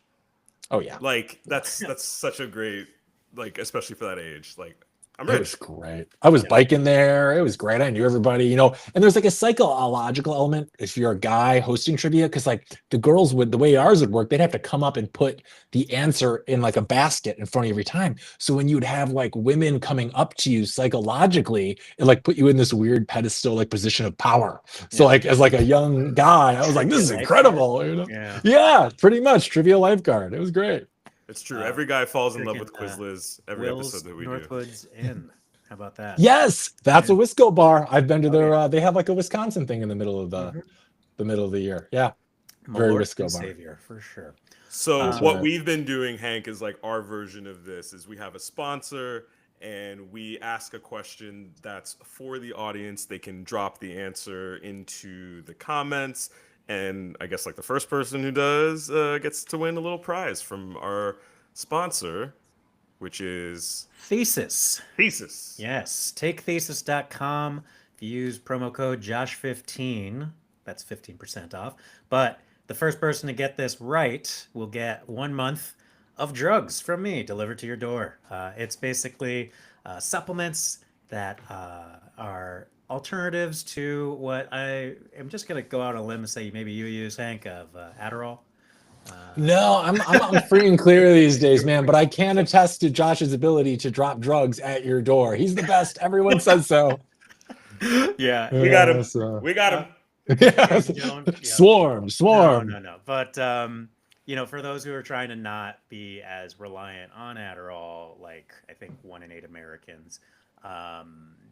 Speaker 3: Oh, yeah.
Speaker 2: Like that's such a great, like, especially for that age. Like I'm
Speaker 3: It
Speaker 2: rich.
Speaker 3: was great. I was biking there. It was great. I knew everybody, and there's like a psychological element if you're a guy hosting trivia, because like the girls would, the way ours would work, they'd have to come up and put the answer in like a basket in front of you every time. So when you would have like women coming up to you psychologically, it like put you in this weird pedestal like position of power. So like as like a young guy, I was like, this is incredible. Yeah, pretty much trivia lifeguard. It was great.
Speaker 2: It's true. Every guy falls in love with
Speaker 1: freaking,
Speaker 2: Quizliz every episode that we do.
Speaker 1: Northwoods Inn. How about that?
Speaker 3: Yes, that's a Wisco bar. I've been to their. They have like a Wisconsin thing in the middle of the middle of the year. Yeah,
Speaker 1: My
Speaker 3: very
Speaker 1: Lord
Speaker 3: Wisco
Speaker 1: and
Speaker 3: bar.
Speaker 1: Savior for sure.
Speaker 2: So
Speaker 3: That's
Speaker 2: what
Speaker 3: right.
Speaker 2: we've been doing, Hank, is like our version of this is we have a sponsor and we ask a question that's for the audience. They can drop the answer into the comments. And I guess like the first person who does gets to win a little prize from our sponsor, which is
Speaker 1: Thesis.
Speaker 2: Thesis.
Speaker 1: Yes. TakeThesis.com. If you use promo code Josh15, that's 15% off. But the first person to get this right will get 1 month of drugs from me delivered to your door. It's basically supplements that are alternatives to what I am just going to go out on a limb and say maybe you use, Hank, of Adderall.
Speaker 3: No, I'm free and clear these days, man. But I can attest to Josh's ability to drop drugs at your door. He's the best. Everyone says so.
Speaker 1: Yeah.
Speaker 2: We got him.
Speaker 3: So-
Speaker 2: We got him.
Speaker 3: Yes.
Speaker 1: Joan, yeah.
Speaker 3: Swarm.
Speaker 1: No. But for those who are trying to not be as reliant on Adderall, like I think 1 in 8 Americans,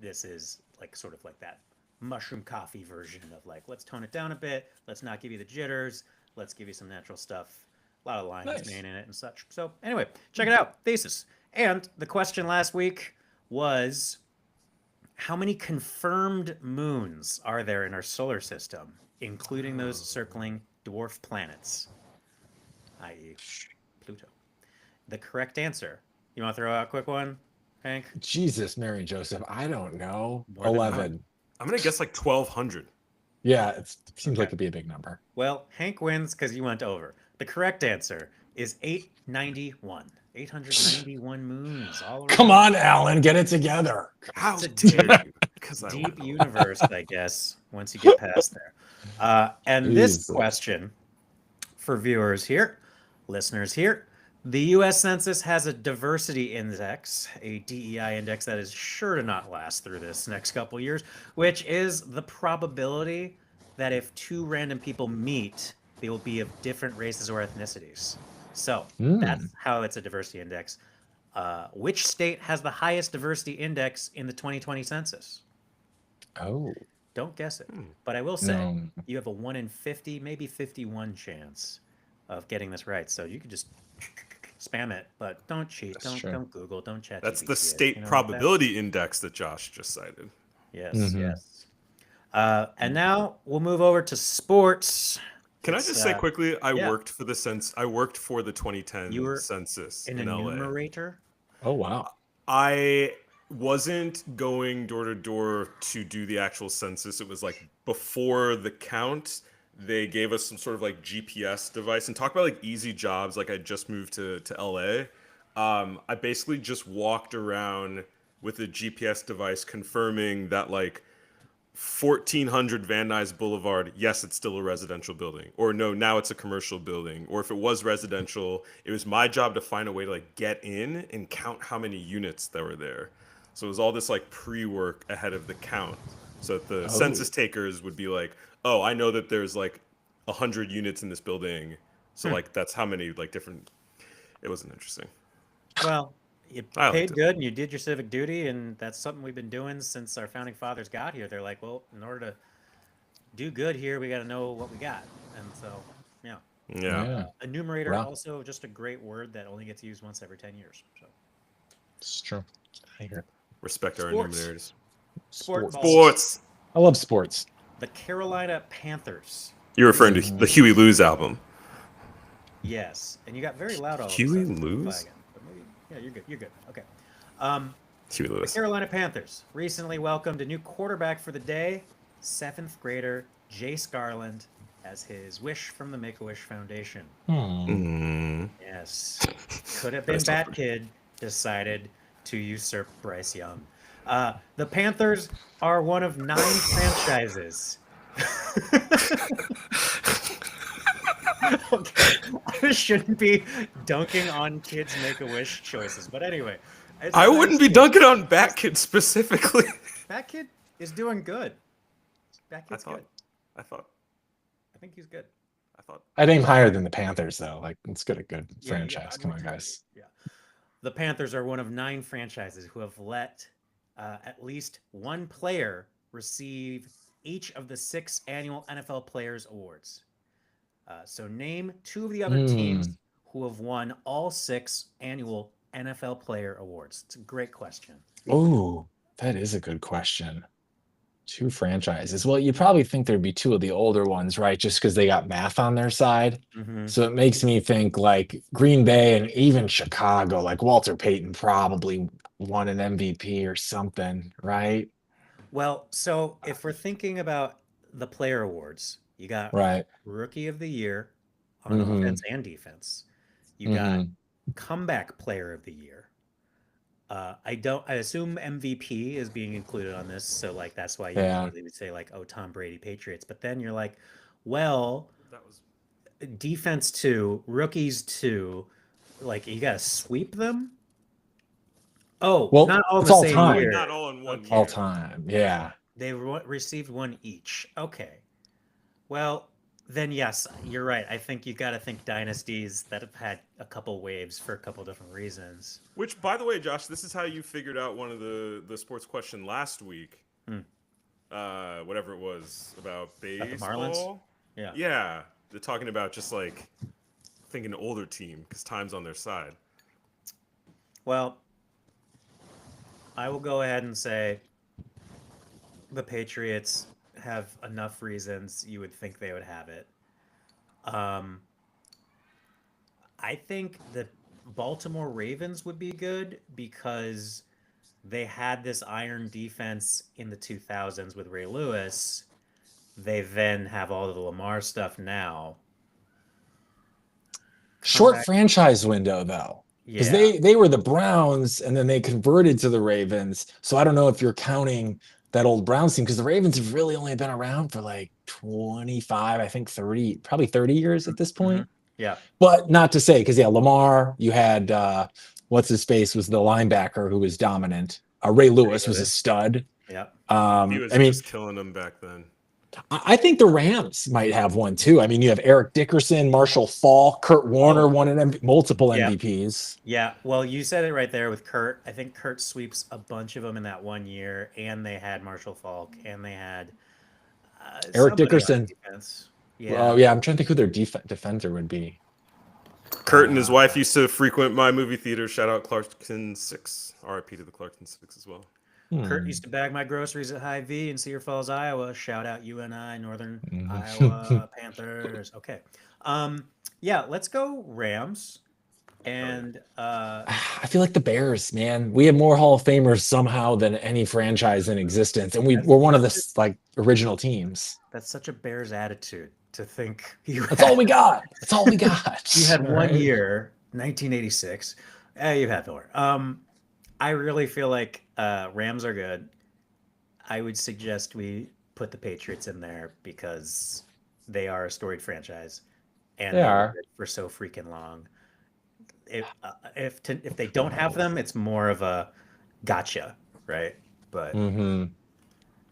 Speaker 1: this is like sort of like that mushroom coffee version of like, let's tone it down a bit. Let's not give you the jitters. Let's give you some natural stuff. A lot of lion's mane in it and such. So anyway, check it out. Thesis. And the question last week was, how many confirmed moons are there in our solar system, including those circling dwarf planets, i.e. Pluto? The correct answer. You want to throw out a quick one, Hank?
Speaker 3: Jesus, Mary and Joseph. I don't know.
Speaker 1: More than
Speaker 3: 11.
Speaker 2: I'm gonna guess like 1,200.
Speaker 3: Yeah, it seems like it'd be a big number.
Speaker 1: Well, Hank wins because you went over. The correct answer is 891. 891 moons all around.
Speaker 3: Come on, Alan, get it together.
Speaker 2: How
Speaker 1: It's a
Speaker 2: dare you? Because I
Speaker 1: deep
Speaker 2: won.
Speaker 1: universe, I guess, once you get past there. And this
Speaker 3: Jesus.
Speaker 1: question for viewers here, listeners here, The U.S. Census has a diversity index, a DEI index that is sure to not last through this next couple years, which is the probability that if two random people meet, they will be of different races or ethnicities. So that's how it's a diversity index. Which state has the highest diversity index in the 2020 census?
Speaker 3: Oh,
Speaker 1: Don't guess it. But I will say you have a 1 in 50, maybe 51 chance of getting this right. So you could just spam it, but don't cheat. Don't Google. Don't chat.
Speaker 2: That's the state probability index that Josh just cited.
Speaker 1: Yes, yes. And now we'll move over to sports.
Speaker 2: Can I just say quickly? I worked for the I worked for the 2010 census in LA.
Speaker 1: Enumerator?
Speaker 3: Oh wow!
Speaker 2: I wasn't going door to door to do the actual census. It was like before the count. They gave us some sort of like GPS device and talk about like easy jobs. Like I just moved to LA. I basically just walked around with a GPS device confirming that like 1400 Van Nuys Boulevard, yes, it's still a residential building. Or no, now it's a commercial building. Or if it was residential, it was my job to find a way to like get in and count how many units that were there. So it was all this like pre-work ahead of the count. So that the census takers would be like, oh, I know that there's like 100 units in this building. So like that's how many like different. It wasn't interesting.
Speaker 1: Well, you paid good and you did your civic duty, and that's something we've been doing since our founding fathers got here. They're like, well, in order to do good here, we got to know what we got. And so, yeah. Enumerator, also just a great word that only gets used once every 10 years. So
Speaker 3: it's true. I hear it.
Speaker 2: Respect our enumerators.
Speaker 1: Sports.
Speaker 3: I love sports.
Speaker 1: The Carolina Panthers.
Speaker 2: You're referring to the Huey Lewis album.
Speaker 1: Yes, and you got very loud all of a
Speaker 2: Huey
Speaker 1: sudden.
Speaker 2: Lewis?
Speaker 1: Yeah, you're good. You're good. Okay.
Speaker 2: Huey Lewis.
Speaker 1: The Carolina Panthers recently welcomed a new quarterback for the day, 7th grader Jace Garland, as his wish from the Make-A-Wish Foundation. Yes. Could have been Bat Kid decided to usurp Bryce Young. The Panthers are one of 9 franchises. Okay. I shouldn't be dunking on kids' Make-A-Wish choices, but anyway.
Speaker 2: I wouldn't be dunking on Bat Kid specifically.
Speaker 1: Bat Kid is doing good. Bat Kid's good.
Speaker 2: I
Speaker 1: think he's good.
Speaker 3: I'd aim higher than the Panthers, though. Like, let's get a good franchise. Come on, guys.
Speaker 1: Yeah. The Panthers are one of 9 franchises who have let at least one player receive each of the 6 annual NFL Players Awards. So name 2 of the other teams who have won all 6 annual NFL Player Awards. It's a great question.
Speaker 3: Oh, that is a good question. 2 franchises. Well, you probably think there'd be 2 of the older ones, right? Just because they got math on their side. So it makes me think like Green Bay and even Chicago, like Walter Payton probably won an MVP or something, right?
Speaker 1: Well, so if we're thinking about the player awards, you got Rookie of the Year on offense and defense. You got Comeback Player of the Year. I assume MVP is being included on this, so like that's why you usually would say like, oh, Tom Brady Patriots. But then you're like, well, that was defense 2, rookies 2, like you gotta sweep them. Oh, well, not all in the same year.
Speaker 2: Not all in one year.
Speaker 3: All time, yeah.
Speaker 1: They received 1 each. Okay. Well, then yes, you're right. I think you got to think dynasties that have had a couple waves for a couple different reasons.
Speaker 2: Which, by the way, Josh, this is how you figured out one of the sports question last week. Whatever it was about baseball.
Speaker 1: About the Marlins? Yeah.
Speaker 2: Yeah. They're talking about just like thinking older team because time's on their side.
Speaker 1: Well, I will go ahead and say the Patriots have enough reasons you would think they would have it. I think the Baltimore Ravens would be good because they had this iron defense in the 2000s with Ray Lewis. They then have all of the Lamar stuff now.
Speaker 3: Short franchise window, though. Because they were the Browns, and then they converted to the Ravens. So I don't know if you're counting that old Browns team, because the Ravens have really only been around for like 25, I think 30, probably 30 years at this point.
Speaker 1: Yeah.
Speaker 3: But not to say, because Lamar, you had what's his face was the linebacker who was dominant. Ray Lewis was a stud.
Speaker 1: Yeah.
Speaker 2: He was
Speaker 3: I mean,
Speaker 2: just killing them back then.
Speaker 3: I think the Rams might have one too. I mean, you have Eric Dickerson, Marshall Faulk, Kurt Warner won multiple
Speaker 1: Yeah.
Speaker 3: MVPs.
Speaker 1: Yeah. Well, you said it right there with Kurt. I think Kurt sweeps a bunch of them in that one year, and they had Marshall Faulk, and they had
Speaker 3: Eric
Speaker 1: somebody on
Speaker 3: Dickerson.
Speaker 1: defense.
Speaker 3: Yeah.
Speaker 1: Yeah.
Speaker 3: Yeah, I'm trying to think who their defender would be.
Speaker 2: Kurt and his wife used to frequent my movie theater. Shout out Clarkson 6. RIP to the Clarkson 6 as well.
Speaker 1: Kurt used to bag my groceries at Hy-Vee in Cedar Falls, Iowa. Shout out UNI, Northern
Speaker 3: Mhm.
Speaker 1: Iowa Panthers. Okay. Yeah, let's go Rams. And
Speaker 3: I feel like the Bears, man. We have more Hall of Famers somehow than any franchise in existence, and we're one of the like original teams.
Speaker 1: that's such a Bears attitude to think
Speaker 3: That's all we got. That's all we got.
Speaker 1: You had one
Speaker 3: Right?
Speaker 1: year, 1986. You've had more. I really feel like Rams are good. I would suggest we put the Patriots in there because they are a storied franchise, and
Speaker 3: They
Speaker 1: were
Speaker 3: are.
Speaker 1: good for so freaking long. If they don't have them, it's more of a gotcha, right? But
Speaker 3: Mhm.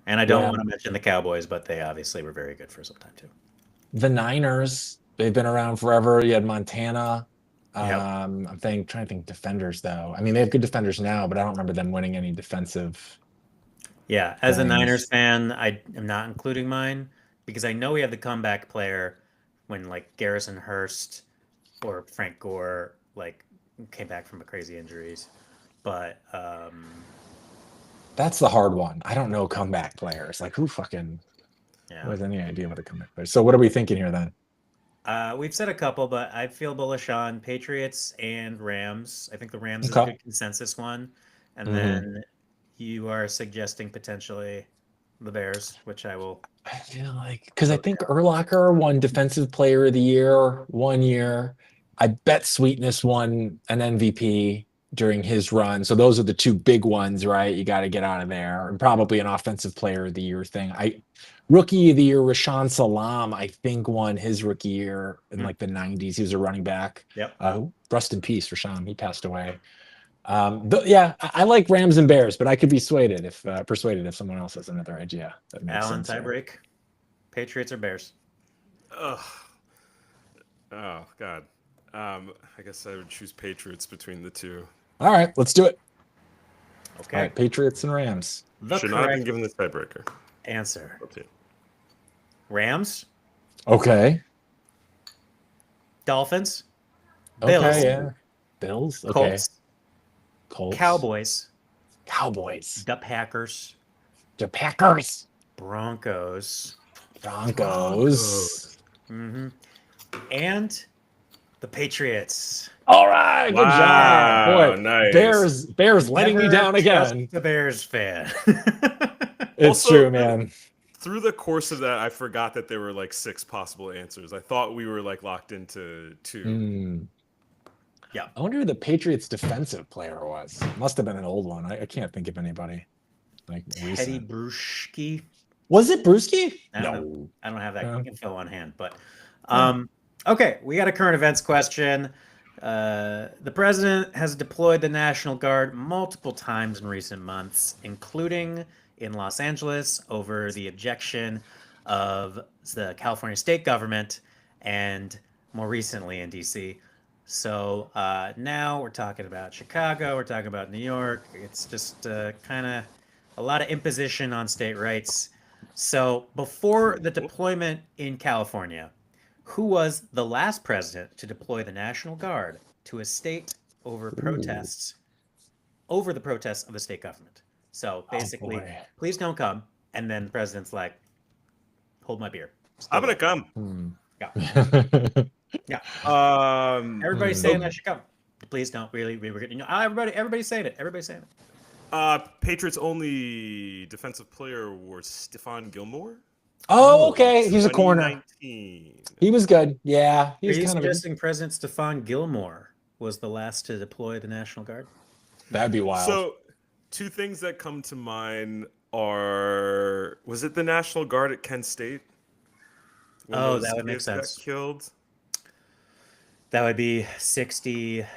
Speaker 1: and I don't
Speaker 3: Yeah.
Speaker 1: want to mention the Cowboys, but they obviously were very good for some time too.
Speaker 3: The Niners, they've been around forever. You had Montana.
Speaker 1: Yep.
Speaker 3: I'm trying to think defenders though. I mean, they have good defenders now, but I don't remember them winning any defensive.
Speaker 1: Yeah, as a
Speaker 3: things.
Speaker 1: Niners fan, I am not including mine because I know we have the comeback player when like Garrison Hurst or Frank Gore like came back from a crazy injuries, but
Speaker 3: That's the hard one. I don't know comeback players. Like who fucking
Speaker 1: yeah,
Speaker 3: has any idea what a comeback player? So what are we thinking here then?
Speaker 1: we've said a couple, but I feel bullish on Patriots and Rams. I think the Rams is
Speaker 3: Okay.
Speaker 1: a good consensus one, and then you are suggesting potentially the Bears, which I will.
Speaker 3: I feel like because I think Urlacher won Defensive Player of the Year 1 year. I bet Sweetness won an MVP during his run. So those are the two big ones, right? You got to get out of there. And probably an Offensive Player of the Year thing. Rookie of the Year, Rashawn Salam, I think won his rookie year in like the 90s. He was a running back.
Speaker 1: Yep.
Speaker 3: Rest in peace, Rashawn. He passed away. Yeah, I like Rams and Bears, but I could be persuaded if someone else has another idea. That makes
Speaker 1: Alain
Speaker 3: sense.
Speaker 1: tiebreak. Patriots or Bears?
Speaker 2: Ugh. Oh God. I guess I would choose Patriots between the two.
Speaker 3: All right, let's do it.
Speaker 1: Okay.
Speaker 3: All right, Patriots and Rams.
Speaker 1: The
Speaker 2: Should not have been
Speaker 1: correct
Speaker 2: given the tiebreaker.
Speaker 1: answer.
Speaker 2: Okay.
Speaker 1: Rams,
Speaker 3: Okay.
Speaker 1: Dolphins,
Speaker 3: Okay.
Speaker 1: Bills,
Speaker 3: Yeah. Bills. Okay.
Speaker 1: Colts,
Speaker 3: Cowboys.
Speaker 1: the Packers,
Speaker 3: The Packers.
Speaker 1: Broncos,
Speaker 3: Broncos.
Speaker 1: and the Patriots.
Speaker 3: All right, good job.
Speaker 2: Wow,
Speaker 3: Boy,
Speaker 2: nice.
Speaker 3: Bears letting me
Speaker 1: Never
Speaker 3: down
Speaker 1: trust
Speaker 3: again.
Speaker 1: The Bears fan.
Speaker 3: It's
Speaker 2: Also,
Speaker 3: true, man.
Speaker 2: Through the course of that, I forgot that there were like 6 possible answers. I thought we were like locked into 2.
Speaker 1: Yeah.
Speaker 3: I wonder who the Patriots defensive player was. Must have been an old one. I can't think of anybody like
Speaker 1: Teddy
Speaker 3: recent.
Speaker 1: Bruschi.
Speaker 3: Was it Brewski?
Speaker 1: I don't know. I don't have that
Speaker 3: No.
Speaker 1: info on hand, but okay, we got a current events question. The president has deployed the National Guard multiple times in recent months, including in Los Angeles over the objection of the California state government and more recently in DC. So now we're talking about Chicago, we're talking about New York. It's just kind of a lot of imposition on state rights. So before the deployment in California, who was the last president to deploy the National Guard to a state over protests, over the protests of the state government? So basically, please don't come. And then the president's like, hold my beer.
Speaker 2: I'm gonna come.
Speaker 1: Yeah.
Speaker 2: Everybody's
Speaker 1: saying I should come. Please don't. Really, we were getting. Everybody's saying it. Everybody's saying it.
Speaker 2: Patriots' only defensive player was Stephon Gilmore.
Speaker 3: Oh, okay. He's a corner.
Speaker 2: 2019.
Speaker 3: He was good. Yeah.
Speaker 1: Are you suggesting President Stephon Gilmore was the last to deploy the National Guard?
Speaker 3: That'd be wild.
Speaker 2: So, 2 things that come to mind are: was it the National Guard at Kent State? When
Speaker 1: Oh,
Speaker 2: those
Speaker 1: that would make
Speaker 2: kids got
Speaker 1: sense.
Speaker 2: Killed.
Speaker 1: That would be 69,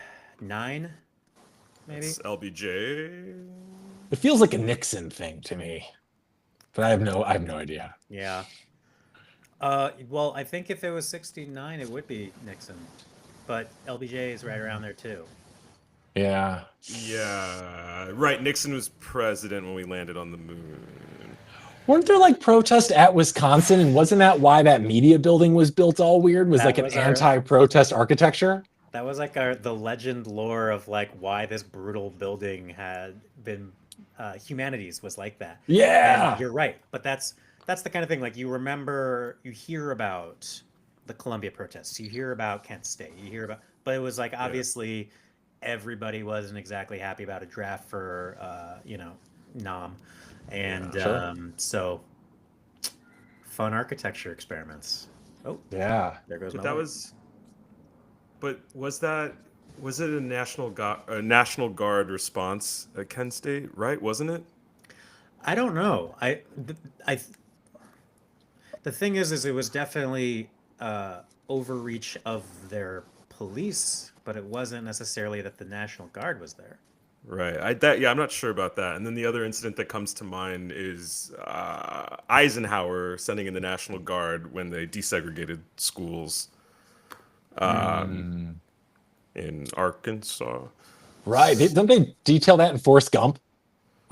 Speaker 1: maybe.
Speaker 2: It's LBJ.
Speaker 3: It feels like a Nixon thing to me, but I have no idea.
Speaker 1: Yeah. Well, I think if it was 69, it would be Nixon, but LBJ is right around there too.
Speaker 3: Yeah.
Speaker 2: Yeah, right. Nixon was president when we landed on the moon.
Speaker 3: Weren't there like protests at Wisconsin, and wasn't that why that media building was built all weird? Was
Speaker 1: That
Speaker 3: like an
Speaker 1: was our-
Speaker 3: anti-protest architecture?
Speaker 1: That was like the legend lore of like why this brutal building had been humanities was like that.
Speaker 3: Yeah.
Speaker 1: And you're right, but that's the kind of thing like you hear about the Columbia protests, you hear about Kent State, you hear about, but it was like obviously everybody wasn't exactly happy about a draft for Nam, and
Speaker 2: Yeah,
Speaker 3: sure.
Speaker 1: So fun architecture experiments. Oh,
Speaker 3: Yeah.
Speaker 1: there goes
Speaker 2: But
Speaker 1: my
Speaker 2: that
Speaker 1: light.
Speaker 2: was. But was it a National Guard response at Kent State? Right, wasn't it?
Speaker 1: I don't know. I the thing is it was definitely overreach of their police, but it wasn't necessarily that the National Guard was there.
Speaker 2: Right. I'm not sure about that. And then the other incident that comes to mind is Eisenhower sending in the National Guard when they desegregated schools in Arkansas.
Speaker 3: Right. Don't they detail that in Forrest Gump?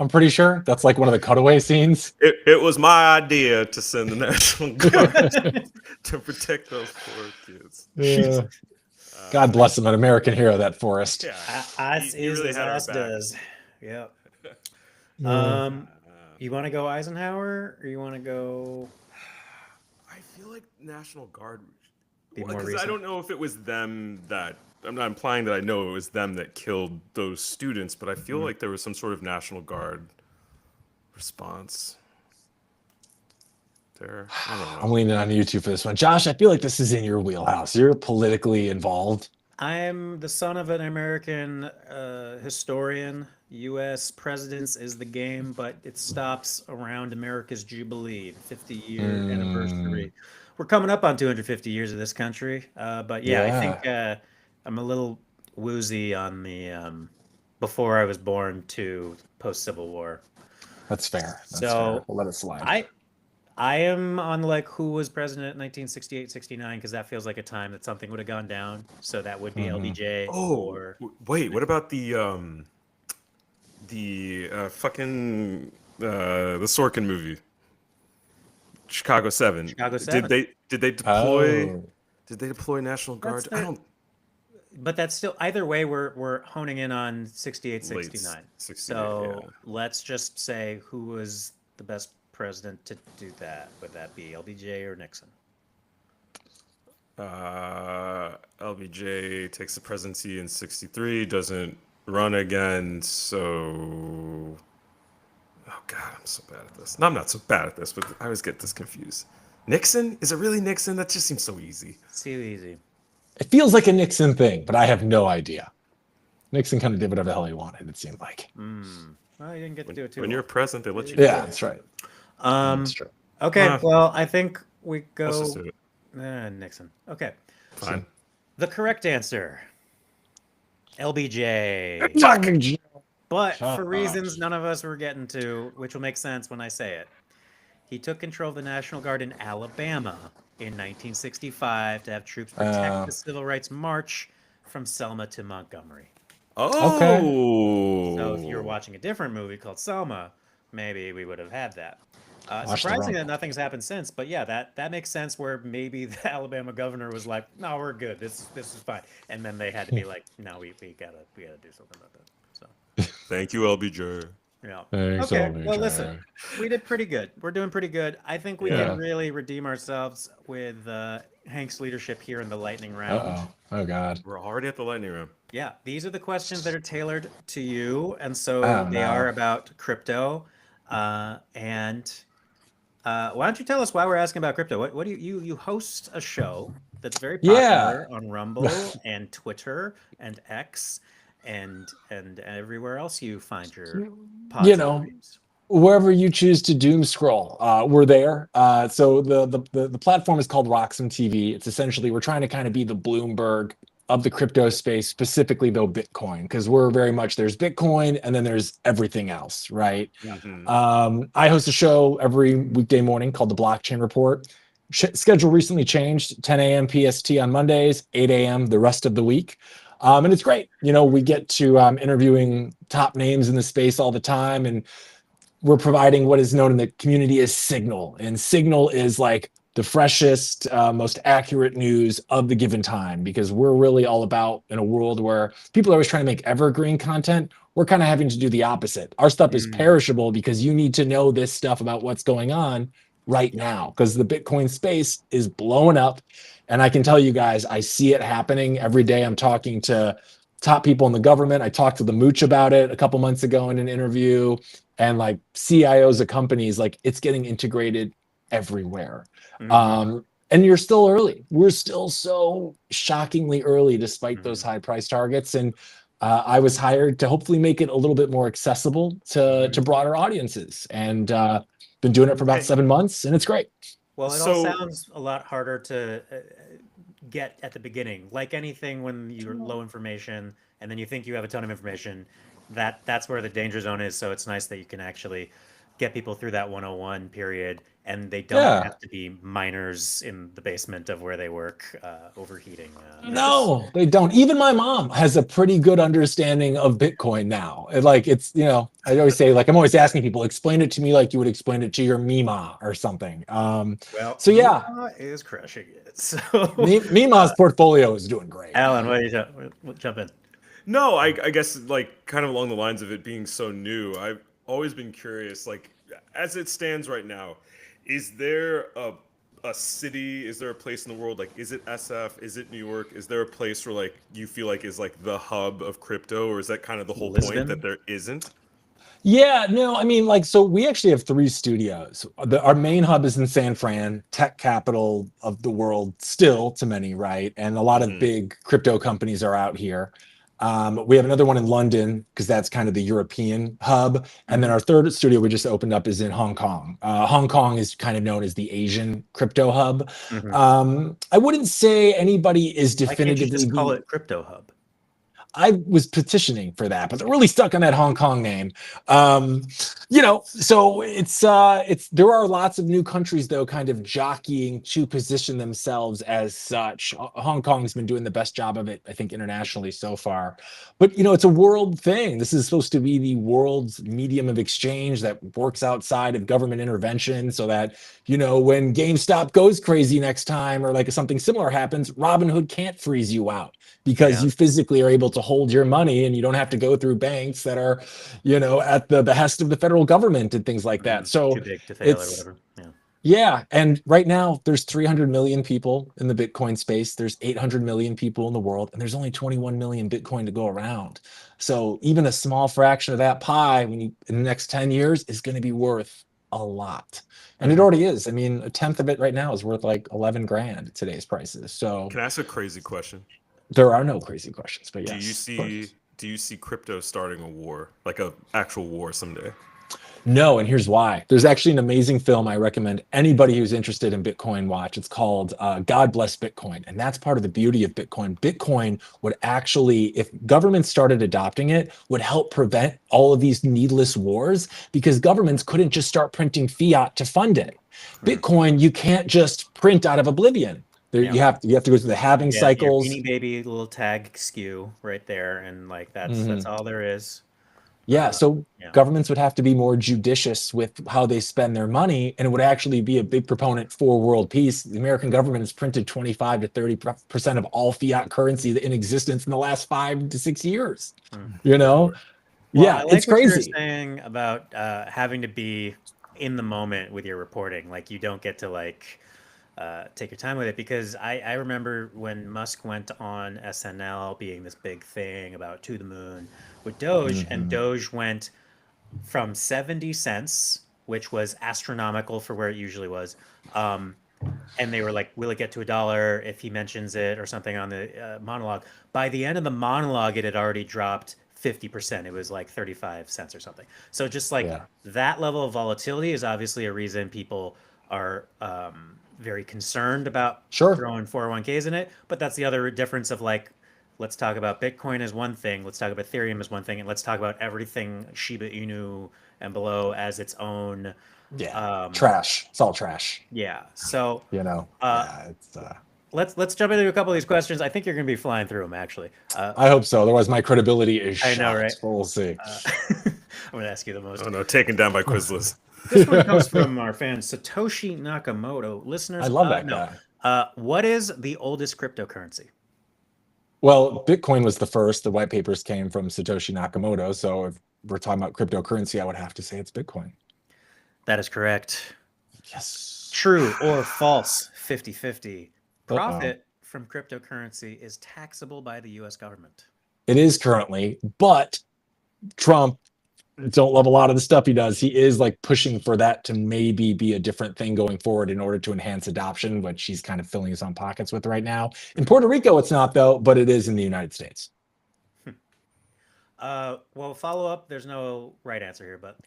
Speaker 3: I'm pretty sure that's like one of the cutaway scenes.
Speaker 2: It was my idea to send the National Guard to protect those poor kids.
Speaker 3: Yeah. God bless him, an American hero, that Forrest.
Speaker 2: Yeah,
Speaker 1: As
Speaker 2: he
Speaker 1: is
Speaker 2: really
Speaker 1: as
Speaker 2: had our
Speaker 1: us
Speaker 2: back.
Speaker 1: does. Yeah. You want to go Eisenhower or you want to go
Speaker 2: I feel like National Guard.
Speaker 1: be more
Speaker 2: Because I
Speaker 1: recent?
Speaker 2: don't know if it was them that. I'm not implying that I know it was them that killed those students, but I feel like there was some sort of National Guard response there. I don't know.
Speaker 3: I'm leaning on you two for this one. Josh, I feel like this is in your wheelhouse. You're politically involved.
Speaker 1: I'm the son of an American historian. U.S. presidents is the game, but it stops around America's Jubilee, the 50-year anniversary. We're coming up on 250 years of this country, but yeah, I think I'm a little woozy on the before I was born to post-Civil War.
Speaker 3: That's fair. That's
Speaker 1: So,
Speaker 3: fair. We'll let it slide.
Speaker 1: I am on like who was president in 1968, 69 because that feels like a time that something would have gone down. So that would be LBJ or
Speaker 2: Wait, what about the fucking the Sorkin movie, Chicago 7?
Speaker 1: Chicago 7.
Speaker 2: Did they deploy?
Speaker 3: Oh.
Speaker 2: Did they deploy National Guard?
Speaker 1: That's
Speaker 2: I don't.
Speaker 1: But that's still either way we're honing in on 68, 69.
Speaker 2: 68,
Speaker 1: So
Speaker 2: yeah.
Speaker 1: let's just say who was the best president to do that. Would that be LBJ or Nixon?
Speaker 2: LBJ takes the presidency in '63, doesn't run again. So, oh God, I'm so bad at this. No, I'm not so bad at this, but I always get this confused. Nixon? Is it really Nixon? That just seems so easy.
Speaker 1: It's too easy.
Speaker 3: It feels like a Nixon thing, but I have no idea. Nixon kind of did whatever the hell he wanted, it seemed like.
Speaker 1: Well, you didn't get to do it too
Speaker 2: When
Speaker 1: long.
Speaker 2: you're president, they let you. do
Speaker 3: Yeah,
Speaker 2: it.
Speaker 3: that's right.
Speaker 1: That's
Speaker 3: true.
Speaker 1: Okay, well, I think we
Speaker 2: Let's
Speaker 1: go
Speaker 2: just do it.
Speaker 1: Nixon. Okay.
Speaker 2: Fine.
Speaker 1: The correct answer, LBJ. But for reasons none of us were getting to, which will make sense when I say it, he took control of the National Guard in Alabama in 1965 to have troops protect the Civil Rights March from Selma to Montgomery.
Speaker 2: Oh.
Speaker 1: So if you were watching a different movie called Selma, maybe we would have had that.
Speaker 3: Watch the
Speaker 1: Surprising
Speaker 3: wrong-
Speaker 1: that nothing's happened since, but yeah, that makes sense. Where maybe the Alabama governor was like, "No, we're good. This is fine," and then they had to be like, "No, we gotta do something about that." So
Speaker 2: Thank you, LBJ.
Speaker 1: yeah.
Speaker 3: Thanks,
Speaker 1: Okay.
Speaker 3: LBJ.
Speaker 1: Well, listen, we did pretty good. We're doing pretty good. I think we
Speaker 3: Yeah.
Speaker 1: can really redeem ourselves with Hank's leadership here in the lightning round.
Speaker 3: Uh-oh. Oh, God.
Speaker 2: We're already at the lightning round.
Speaker 1: Yeah, these are the questions that are tailored to you, and so
Speaker 3: Oh,
Speaker 1: they
Speaker 3: no.
Speaker 1: are about crypto. And why don't you tell us why we're asking about crypto? What do you host a show that's very popular on Rumble and Twitter and X and everywhere else you find your pods
Speaker 3: You
Speaker 1: and
Speaker 3: know,
Speaker 1: streams.
Speaker 3: Wherever you choose to doom scroll, we're there. So the platform is called Roxham TV. It's essentially, we're trying to kind of be the Bloomberg of the crypto space, specifically though Bitcoin, because we're very much there's Bitcoin and then there's everything else, right?
Speaker 2: Mhm.
Speaker 3: I host a show every weekday morning called the Blockchain Report. Schedule recently changed, 10 a.m. PST on Mondays, 8 a.m. the rest of the week. And it's great. We get to interviewing top names in the space all the time, and we're providing what is known in the community as signal. And signal is like the freshest, most accurate news of the given time, because we're really all about, in a world where people are always trying to make evergreen content, we're kind of having to do the opposite. Our stuff is perishable because you need to know this stuff about what's going on right now, because the Bitcoin space is blowing up. And I can tell you guys, I see it happening every day. I'm talking to top people in the government. I talked to the Mooch about it a couple months ago in an interview, and like CIOs of companies, like it's getting integrated everywhere. And you're still early. We're still so shockingly early, despite those high price targets. And I was hired to hopefully make it a little bit more accessible to broader audiences, and been doing it for about 7 months, and it's great.
Speaker 1: Well, it all sounds a lot harder to get at the beginning. Like anything, when you're low information and then you think you have a ton of information, that's where the danger zone is. So it's nice that you can actually get people through that 101 period, and they don't have to be miners in the basement of where they work, overheating.
Speaker 3: No, they don't. Even my mom has a pretty good understanding of Bitcoin now. It's, I always say, like, I'm always asking people, explain it to me like you would explain it to your Mima or something.
Speaker 1: Well,
Speaker 3: so yeah,
Speaker 1: Mima is crushing it. So
Speaker 3: Mima's portfolio is doing great.
Speaker 1: Alan, what do you jump in?
Speaker 2: No, I guess like kind of along the lines of it being so new, I've always been curious, like as it stands right now, is there a city, is there a place in the world, like is it SF, is it New York, is there a place where like you feel like is like the hub of crypto, or is that kind of the whole point that there isn't?
Speaker 3: Yeah, no, I mean, like, so we actually have 3 studios. Our main hub is in San Fran, tech capital of the world, still to many, right? And a lot of big crypto companies are out here. We have another one in London, because that's kind of the European hub. And then our 3rd studio we just opened up is in Hong Kong. Hong Kong is kind of known as the Asian crypto hub. I wouldn't say anybody is definitively.
Speaker 1: Why can't you just call it Crypto Hub?
Speaker 3: I was petitioning for that, but they're really stuck on that Hong Kong name. So it's there are lots of new countries though kind of jockeying to position themselves as such. Hong Kong's been doing the best job of it, I think, internationally so far. But it's a world thing. This is supposed to be the world's medium of exchange that works outside of government intervention, so that when GameStop goes crazy next time, or like something similar happens, Robinhood can't freeze you out, because you physically are able to hold your money, and you don't have to go through banks that are, at the behest of the federal government and things like that. So
Speaker 1: too big to fail or whatever.
Speaker 3: Yeah. And right now there's 300 million people in the Bitcoin space. There's 800 million people in the world, and there's only 21 million Bitcoin to go around. So even a small fraction of that pie, in the next 10 years, is going to be worth a lot. And it already is. I mean, a tenth of it right now is worth like 11 grand at today's prices. So
Speaker 2: can I ask a crazy question?
Speaker 3: There are no crazy questions, but yes.
Speaker 2: Do you see crypto starting a war, like a actual war someday?
Speaker 3: No, and here's why. There's actually an amazing film I recommend anybody who's interested in Bitcoin watch. It's called God Bless Bitcoin. And that's part of the beauty of Bitcoin. Bitcoin would actually, if governments started adopting it, would help prevent all of these needless wars, because governments couldn't just start printing fiat to fund it. Bitcoin, you can't just print out of oblivion. You have to go through the halving cycles.
Speaker 1: Beanie Baby little tag skew right there, and like that's all there is.
Speaker 3: So governments would have to be more judicious with how they spend their money, and it would actually be a big proponent for world peace. The American government has printed 25 to 30% of all fiat currency in existence in the last 5 to 6 years.
Speaker 1: Well, I like
Speaker 3: it's crazy.
Speaker 1: What you're saying about having to be in the moment with your reporting. Like, you don't get to take your time with it, because I remember when Musk went on SNL being this big thing about to the moon with Doge, and Doge went from 70 cents, which was astronomical for where it usually was, and they were like, will it get to $1 if he mentions it or something on the monologue? By the end of the monologue, it had already dropped 50%. It was like 35 cents or something. So just that level of volatility is obviously a reason people are very concerned about throwing 401ks in it. But that's the other difference of let's talk about Bitcoin as one thing, let's talk about Ethereum as one thing, and let's talk about everything Shiba Inu and below as its own.
Speaker 3: Yeah,
Speaker 1: Um,
Speaker 3: trash. It's all trash.
Speaker 1: yeah. So
Speaker 3: You know.
Speaker 1: uh,
Speaker 3: Yeah, it's.
Speaker 1: let's jump into a couple of these questions. I think you're going to be flying through them, actually.
Speaker 3: I hope so. Otherwise, my credibility is
Speaker 1: I know,
Speaker 3: shot.
Speaker 1: right?
Speaker 3: But we'll see.
Speaker 1: I'm going to ask you the most.
Speaker 2: Oh no, taken down by Quizless.
Speaker 1: This one comes from our fan Satoshi Nakamoto. Listeners,
Speaker 3: I love that
Speaker 1: no.
Speaker 3: guy.
Speaker 1: What is the oldest cryptocurrency?
Speaker 3: Well, Bitcoin was the first. The white papers came from Satoshi Nakamoto. So if we're talking about cryptocurrency, I would have to say it's Bitcoin.
Speaker 1: That is correct.
Speaker 3: Yes.
Speaker 1: True or false, 50-50. Profit
Speaker 3: Uh-oh.
Speaker 1: from cryptocurrency is taxable by the US government.
Speaker 3: It is currently, but Trump don't love a lot of the stuff he does. He is like pushing for that to maybe be a different thing going forward in order to enhance adoption, which he's kind of filling his own pockets with right now. In Puerto Rico, it's not though, but it is in the United States.
Speaker 1: Well, follow up. There's no right answer here, but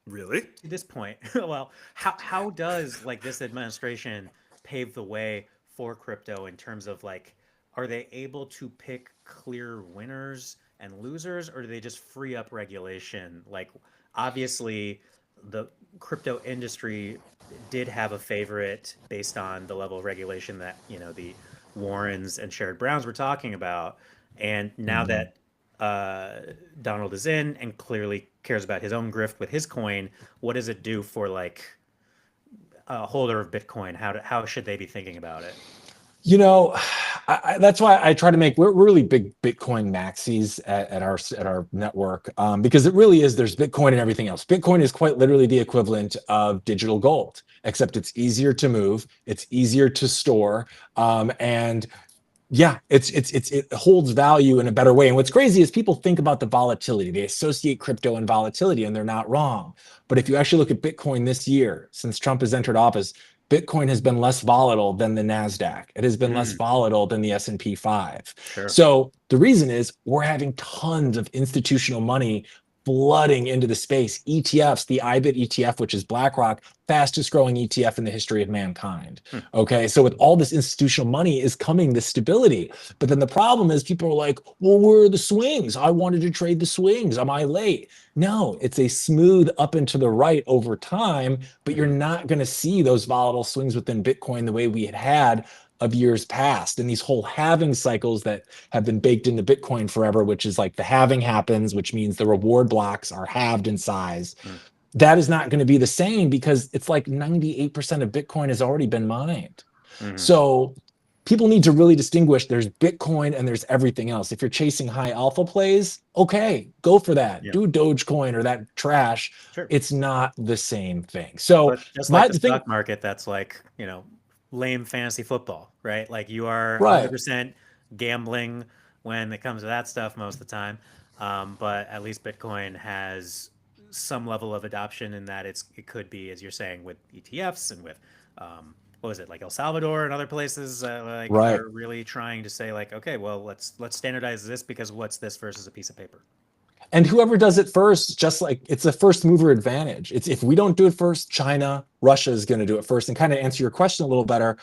Speaker 2: Really?
Speaker 1: to this point, well, how does like this administration pave the way for crypto in terms of like, are they able to pick clear winners and losers, or do they just free up regulation? Like, obviously, the crypto industry did have a favorite based on the level of regulation that, the Warrens and Sherrod Browns were talking about. And now that Donald is in and clearly cares about his own grift with his coin, what does it do for like a holder of Bitcoin? How should they be thinking about it?
Speaker 3: You know, that's why I try to make we're really big Bitcoin maxis at our network because it really is. There's Bitcoin and everything else. Bitcoin is quite literally the equivalent of digital gold, except it's easier to move, it's easier to store, and yeah, it holds value in a better way. And what's crazy is people think about the volatility. They associate crypto and volatility, and they're not wrong. But if you actually look at Bitcoin this year, since Trump has entered office, Bitcoin has been less volatile than the NASDAQ. It has been less volatile than the S&P 5.
Speaker 1: Sure.
Speaker 3: So the reason is we're having tons of institutional money flooding into the space. ETFs, the IBIT ETF, which is BlackRock, fastest growing ETF in the history of mankind. Okay, so with all this institutional money is coming this stability. But then the problem is people are like, well, where are the swings? I wanted to trade the swings. Am I late? No, it's a smooth up and to the right over time, but you're not going to see those volatile swings within Bitcoin the way we had of years past, and these whole halving cycles that have been baked into Bitcoin forever, which is like the halving happens, which means the reward blocks are halved in size. That is not going to be the same because it's like 98% of Bitcoin has already been mined. So people need to really distinguish there's Bitcoin and there's everything else. If you're chasing high alpha plays, okay, go for that. Do Dogecoin or that trash.
Speaker 1: Sure.
Speaker 3: It's not the same thing. So
Speaker 1: but just like the stock market, that's like, lame fantasy football, right? Like you are 100% gambling when it comes to that stuff most of the time. But at least Bitcoin has some level of adoption in that it could be, as you're saying, with ETFs and with what was it, like El Salvador and other places are really trying to say like, okay, well, let's standardize this because what's this versus a piece of paper.
Speaker 3: And whoever does it first, just like it's a first mover advantage. It's if we don't do it first, China, Russia is going to do it first. And kind of answer your question a little better.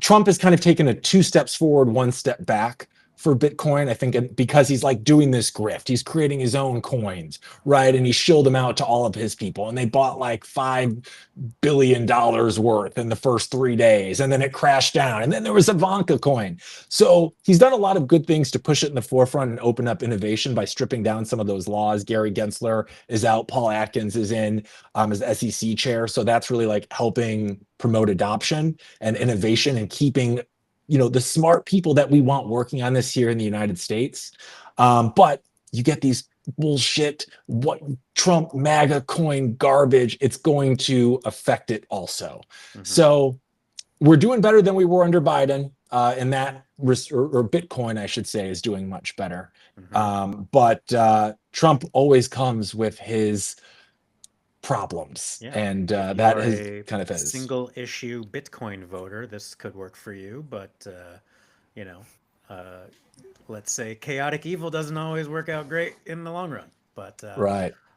Speaker 3: Trump has kind of taken a 2 steps forward, 1 step back for Bitcoin, I think, because he's like doing this grift. He's creating his own coins, right? And he shilled them out to all of his people. And they bought like $5 billion worth in the first 3 days. And then it crashed down. And then there was Ivanka coin. So he's done a lot of good things to push it in the forefront and open up innovation by stripping down some of those laws. Gary Gensler is out. Paul Atkins is in as the SEC chair. So that's really like helping promote adoption and innovation and keeping the smart people that we want working on this here in the United States. But you get these bullshit, what Trump MAGA coin garbage, it's going to affect it also. So we're doing better than we were under Biden in that, or Bitcoin, I should say, is doing much better. But Trump always comes with his problems, and that is kind of his
Speaker 1: single issue Bitcoin voter. This could work for you, but let's say chaotic evil doesn't always work out great in the long run. But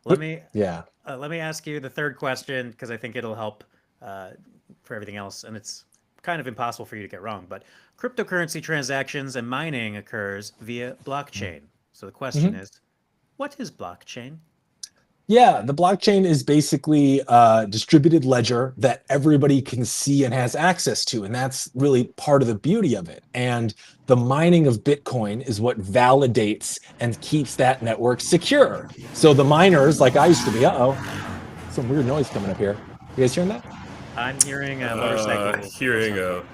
Speaker 1: let me ask you the third question because I think it'll help for everything else, and it's kind of impossible for you to get wrong. But cryptocurrency transactions and mining occurs via blockchain. So the question
Speaker 3: Mhm.
Speaker 1: is, what is blockchain?
Speaker 3: Yeah, the blockchain is basically a distributed ledger that everybody can see and has access to. And that's really part of the beauty of it. And the mining of Bitcoin is what validates and keeps that network secure. So the miners, like I used to be, some weird noise coming up here. You guys hearing that?
Speaker 1: I'm hearing a motorcycle or
Speaker 2: Hearing
Speaker 1: something.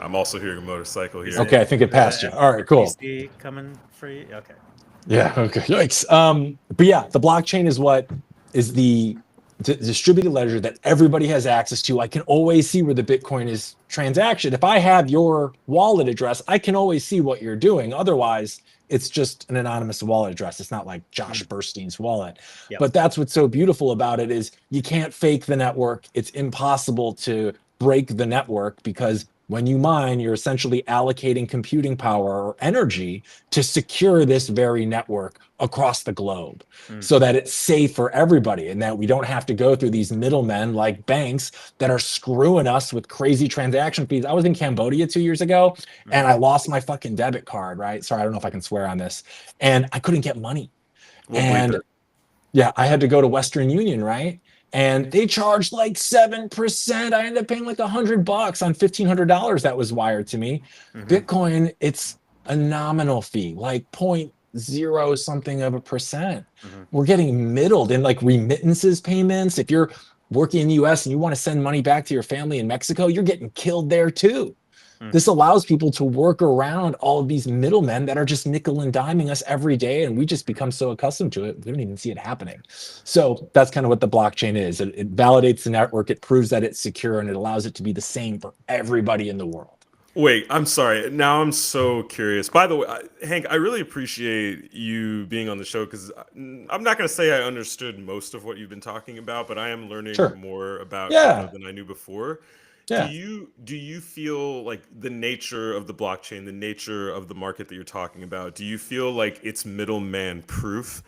Speaker 2: I'm also hearing a motorcycle
Speaker 1: Is
Speaker 2: here.
Speaker 3: Okay, I think it passed you. All right, cool.
Speaker 1: FTC coming for you? Okay.
Speaker 3: Yeah. Okay. Yikes. But yeah, the blockchain is what is the distributed ledger that everybody has access to. I can always see where the Bitcoin is transaction. If I have your wallet address, I can always see what you're doing. Otherwise, it's just an anonymous wallet address. It's not like Josh Burstein's wallet.
Speaker 1: Yep.
Speaker 3: But that's what's so beautiful about it is you can't fake the network. It's impossible to break the network because when you mine, you're essentially allocating computing power or energy to secure this very network across the globe so that it's safe for everybody and that we don't have to go through these middlemen like banks that are screwing us with crazy transaction fees. I was in Cambodia 2 years ago and I lost my fucking debit card, right? Sorry, I don't know if I can swear on this. And I couldn't get money.
Speaker 2: We'll bleep
Speaker 3: And
Speaker 2: it.
Speaker 3: yeah, I had to go to Western Union, right? And they charged like 7%. I ended up paying like $100 on $1,500 that was wired to me. Bitcoin, it's a nominal fee, like 0.0 something of a percent. We're getting middled in like remittances payments. If you're working in the US and you want to send money back to your family in Mexico, you're getting killed there too. This allows people to work around all of these middlemen that are just nickel and diming us every day. And we just become so accustomed to it, we don't even see it happening. So that's kind of what the blockchain is. It validates the network, it proves that it's secure, and it allows it to be the same for everybody in the world.
Speaker 2: Wait, I'm sorry. Now I'm so curious. By the way, Hank, I really appreciate you being on the show because I'm not going to say I understood most of what you've been talking about, but I am learning
Speaker 3: Sure.
Speaker 2: more about
Speaker 3: Yeah.
Speaker 2: crypto than I knew before.
Speaker 3: Yeah.
Speaker 2: Do you feel like the nature of the blockchain, the nature of the market that you're talking about, do you feel like it's middleman proof?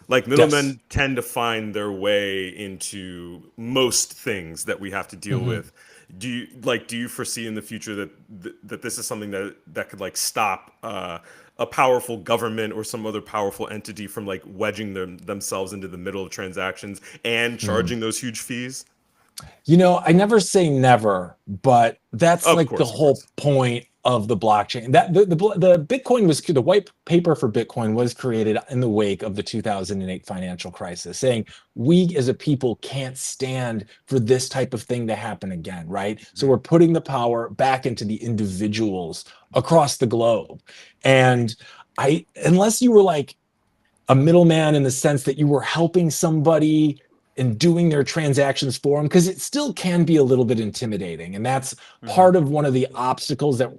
Speaker 2: Like middlemen tend to find their way into most things that we have to deal with. Do you foresee in the future that this is something that could like stop a powerful government or some other powerful entity from like wedging themselves into the middle of transactions and charging those huge fees?
Speaker 3: You know, I never say never, but that's
Speaker 2: Of
Speaker 3: like the
Speaker 2: course, of
Speaker 3: whole
Speaker 2: course.
Speaker 3: point of the blockchain. That the Bitcoin was the white paper for Bitcoin was created in the wake of the 2008 financial crisis, saying we as a people can't stand for this type of thing to happen again, right? So we're putting the power back into the individuals across the globe. And unless you were like a middleman in the sense that you were helping somebody and doing their transactions for them, because it still can be a little bit intimidating, and that's part of one of the obstacles that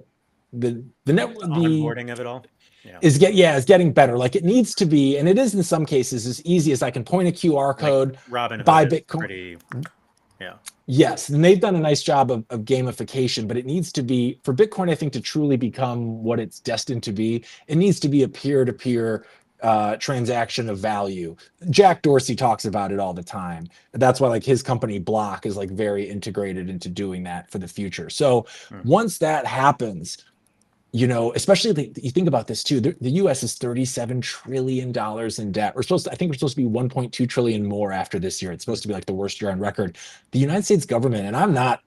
Speaker 3: the
Speaker 1: onboarding of it all. Yeah.
Speaker 3: is getting better. Like it needs to be, and it is in some cases as easy as I can point a QR code,
Speaker 1: Robin
Speaker 3: buy
Speaker 1: Hood is
Speaker 3: Bitcoin.
Speaker 1: pretty, yeah.
Speaker 3: Yes, and they've done a nice job of gamification, but it needs to be for Bitcoin, I think, to truly become what it's destined to be. It needs to be a peer-to-peer transaction of value. Jack Dorsey talks about it all the time. That's why like his company Block is like very integrated into doing that for the future. So once that happens, you know, especially you think about this too. The U.S. is $37 trillion in debt. I think we're supposed to be 1.2 trillion more after this year. It's supposed to be like the worst year on record. The United States government, and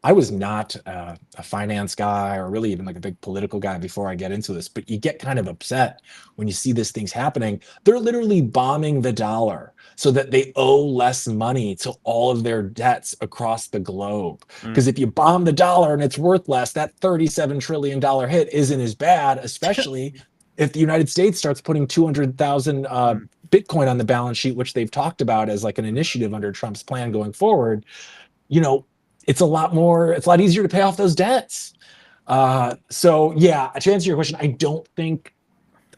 Speaker 3: I was not a finance guy or really even like a big political guy before I get into this, but you get kind of upset when you see these things happening. They're literally bombing the dollar so that they owe less money to all of their debts across the globe. Because if you bomb the dollar and it's worth less, that $37 trillion hit isn't as bad, especially if the United States starts putting 200,000 Bitcoin on the balance sheet, which they've talked about as like an initiative under Trump's plan going forward. You know, it's a lot easier to pay off those debts. So yeah, to answer your question, I don't think,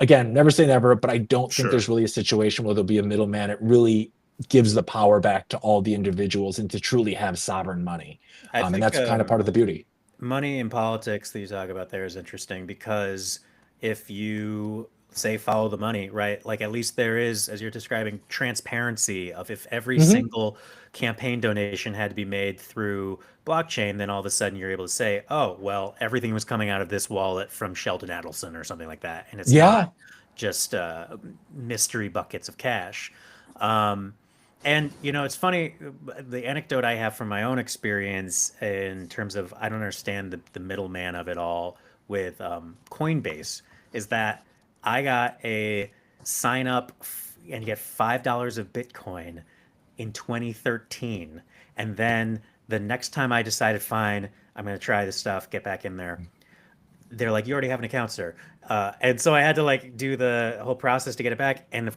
Speaker 3: again, never say never, but I don't think there's really a situation where there'll be a middleman. It really gives the power back to all the individuals and to truly have sovereign money. And that's kind of part of the beauty.
Speaker 1: Money in politics that you talk about there is interesting because if you say follow the money, right? Like at least there is, as you're describing, transparency of if every
Speaker 3: Hmm.
Speaker 1: single campaign donation had to be made through blockchain, then all of a sudden you're able to say, oh, well, everything was coming out of this wallet from Sheldon Adelson or something like that. And it's not
Speaker 3: Yeah.
Speaker 1: just mystery buckets of cash. Um, and it's funny, the anecdote I have from my own experience in terms of I don't understand the middleman of it all with Coinbase is that I got a sign up and you get $5 of Bitcoin in 2013. And then the next time I decided, fine, I'm going to try this stuff, get back in there, they're like, you already have an account, sir. And so I had to like do the whole process to get it back. And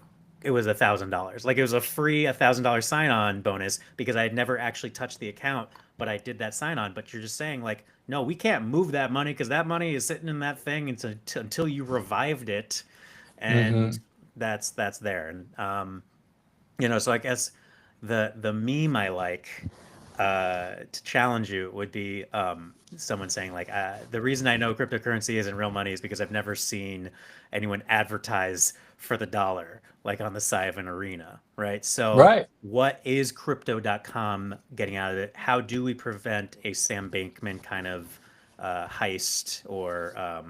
Speaker 1: it was $1,000. Like it was a free $1,000 sign on bonus because I had never actually touched the account, but I did that sign on. But you're just saying like, no, we can't move that money because that money is sitting in that thing until you revived it. And
Speaker 3: Hmm.
Speaker 1: that's there. And, so I guess the meme I like to challenge you would be someone saying like the reason I know cryptocurrency isn't real money is because I've never seen anyone advertise for the dollar like on the side of an arena, right? So
Speaker 3: Right.
Speaker 1: what is crypto.com getting out of it? How do we prevent a Sam Bankman kind of heist or
Speaker 3: Yeah.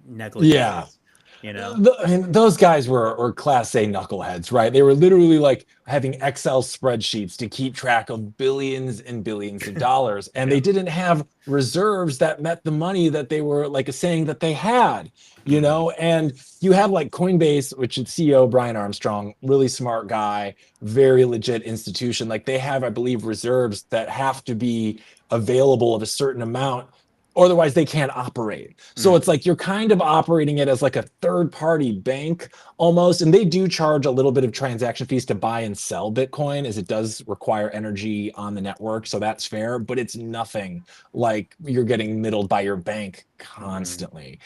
Speaker 1: negligence, you know?
Speaker 3: I mean, those guys were class A knuckleheads, right? They were literally like having Excel spreadsheets to keep track of billions and billions of dollars. And
Speaker 1: Yeah.
Speaker 3: they didn't have reserves that met the money that they were like saying that they had,
Speaker 1: Hmm.
Speaker 3: And you have like Coinbase, which is CEO Brian Armstrong, really smart guy, very legit institution. Like they have, I believe, reserves that have to be available of a certain amount. Otherwise, they can't operate. So
Speaker 1: Mm.
Speaker 3: it's like you're kind of operating it as like a third party bank almost. And they do charge a little bit of transaction fees to buy and sell Bitcoin, as it does require energy on the network. So that's fair, but it's nothing like you're getting middled by your bank
Speaker 1: Mm.
Speaker 3: constantly.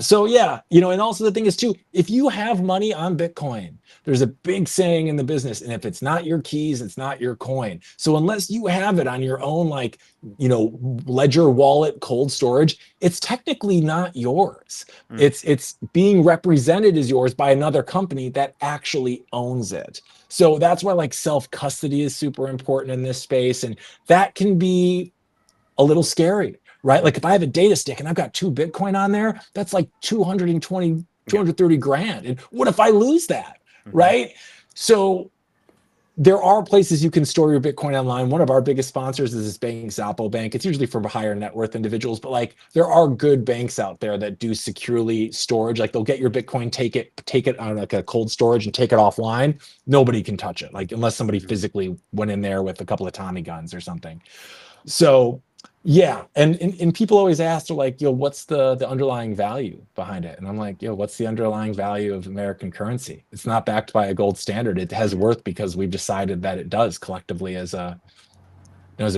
Speaker 3: So yeah, and also the thing is too, if you have money on Bitcoin, there's a big saying in the business, and if it's not your keys, it's not your coin. So unless you have it on your own, like, ledger wallet cold storage, it's technically not yours.
Speaker 1: Mm.
Speaker 3: It's being represented as yours by another company that actually owns it. So that's why like self custody is super important in this space, and that can be a little scary, right?
Speaker 1: Mm.
Speaker 3: Like if I have a data stick and I've got 2 Bitcoin on there, that's like 220,
Speaker 1: Yeah.
Speaker 3: 230 grand. And what if I lose that,
Speaker 1: Hmm.
Speaker 3: right? So there are places you can store your Bitcoin online. One of our biggest sponsors is this bank, Zappo Bank. It's usually for higher net worth individuals, but like there are good banks out there that do securely storage. Like they'll get your Bitcoin, take it on like a cold storage and take it offline. Nobody can touch it, like unless somebody
Speaker 1: Hmm.
Speaker 3: physically went in there with a couple of Tommy guns or something. So yeah, and people always ask, they're like, what's the underlying value behind it? And I'm like, what's the underlying value of American currency? It's not backed by a gold standard. It has
Speaker 1: Hmm.
Speaker 3: worth because we've decided that it does collectively as a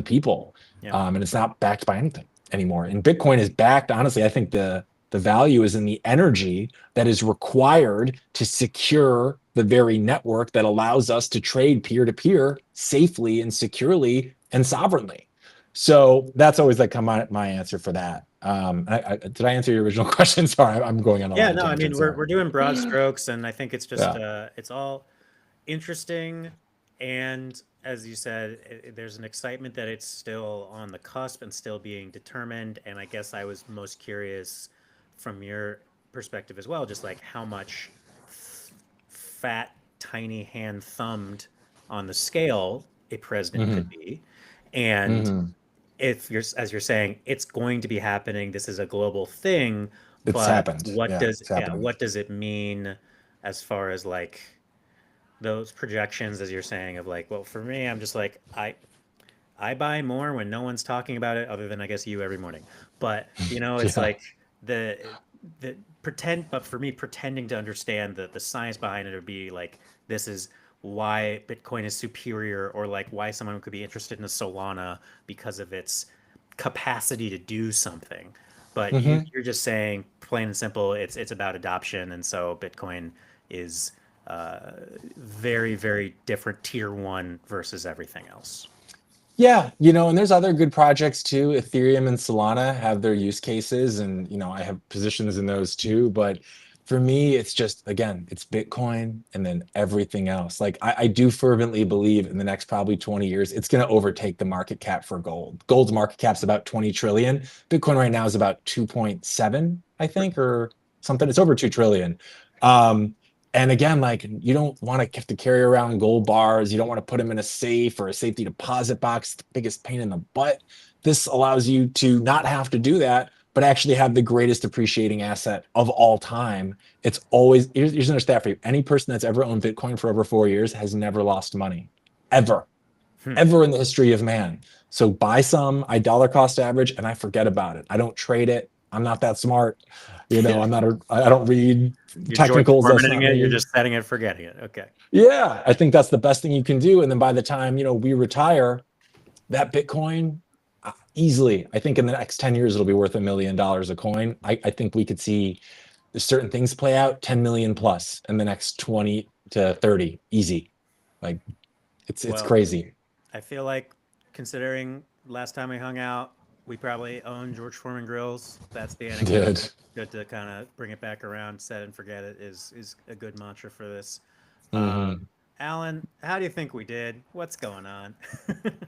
Speaker 3: people,
Speaker 1: Yeah.
Speaker 3: and it's not backed by anything anymore. And Bitcoin is backed. Honestly, I think the value is in the energy that is required to secure the very network that allows us to trade peer to peer safely and securely and sovereignly. So that's always like my answer for that. Did I answer your original question? Sorry, I'm going on a lot
Speaker 1: Yeah,
Speaker 3: of
Speaker 1: no, I mean
Speaker 3: tangents
Speaker 1: we're
Speaker 3: there.
Speaker 1: we're doing broad strokes, and I think it's just
Speaker 3: Yeah.
Speaker 1: it's all interesting, and as you said, there's an excitement that it's still on the cusp and still being determined. And I guess I was most curious from your perspective as well, just like how much fat, tiny hand thumbed on the scale a president could
Speaker 3: Hmm.
Speaker 1: be, and
Speaker 3: Hmm.
Speaker 1: if you're as you're saying it's going to be happening, this is a global thing,
Speaker 3: It's
Speaker 1: but
Speaker 3: happened. Yeah, it's happening.
Speaker 1: what does it mean as far as like those projections, as you're saying, of like, well, for me, I'm just like I buy more when no one's talking about it other than I guess you every morning. But it's
Speaker 3: Yeah.
Speaker 1: like the pretend, but for me pretending to understand the science behind it, or be like, this is why Bitcoin is superior, or like why someone could be interested in a Solana because of its capacity to do something. But
Speaker 3: Hmm.
Speaker 1: you're just saying plain and simple, it's about adoption, and so Bitcoin is very, very different tier one versus everything else.
Speaker 3: Yeah, and there's other good projects too. Ethereum and Solana have their use cases, and I have positions in those too. But For me, it's just, again, it's Bitcoin and then everything else. Like I do fervently believe in the next probably 20 years, it's going to overtake the market cap for gold. Gold's market cap's about 20 trillion. Bitcoin right now is about 2.7, I think, or something. It's over 2 trillion. And again, like you don't want to have to carry around gold bars. You don't want to put them in a safe or a safety deposit box. It's the biggest pain in the butt. This allows you to not have to do that, but actually have the greatest appreciating asset of all time. It's always, here's another stat for you. Any person that's ever owned Bitcoin for over 4 years has never lost money, ever, ever in the history of man. So buy some, I dollar cost average, and I forget about it. I don't trade it. I'm not that smart. I don't read
Speaker 1: You're George
Speaker 3: technicals. That's
Speaker 1: Foremaning
Speaker 3: not
Speaker 1: it. You're
Speaker 3: me.
Speaker 1: just setting it, forgetting it. Okay.
Speaker 3: Yeah, I think that's the best thing you can do. And then by the time, we retire, that Bitcoin, easily, I think in the next 10 years, it'll be worth $1 million a coin. I think we could see certain things play out 10 million plus in the next 20 to 30, easy. Like it's
Speaker 1: Well,
Speaker 3: crazy.
Speaker 1: I feel like considering last time we hung out, we probably own George Foreman grills. That's the anecdote.
Speaker 3: Did.
Speaker 1: Good to kind of bring it back around. Set and forget it is a good mantra for this.
Speaker 3: Mhm.
Speaker 1: Alan, how do you think we did? What's going on?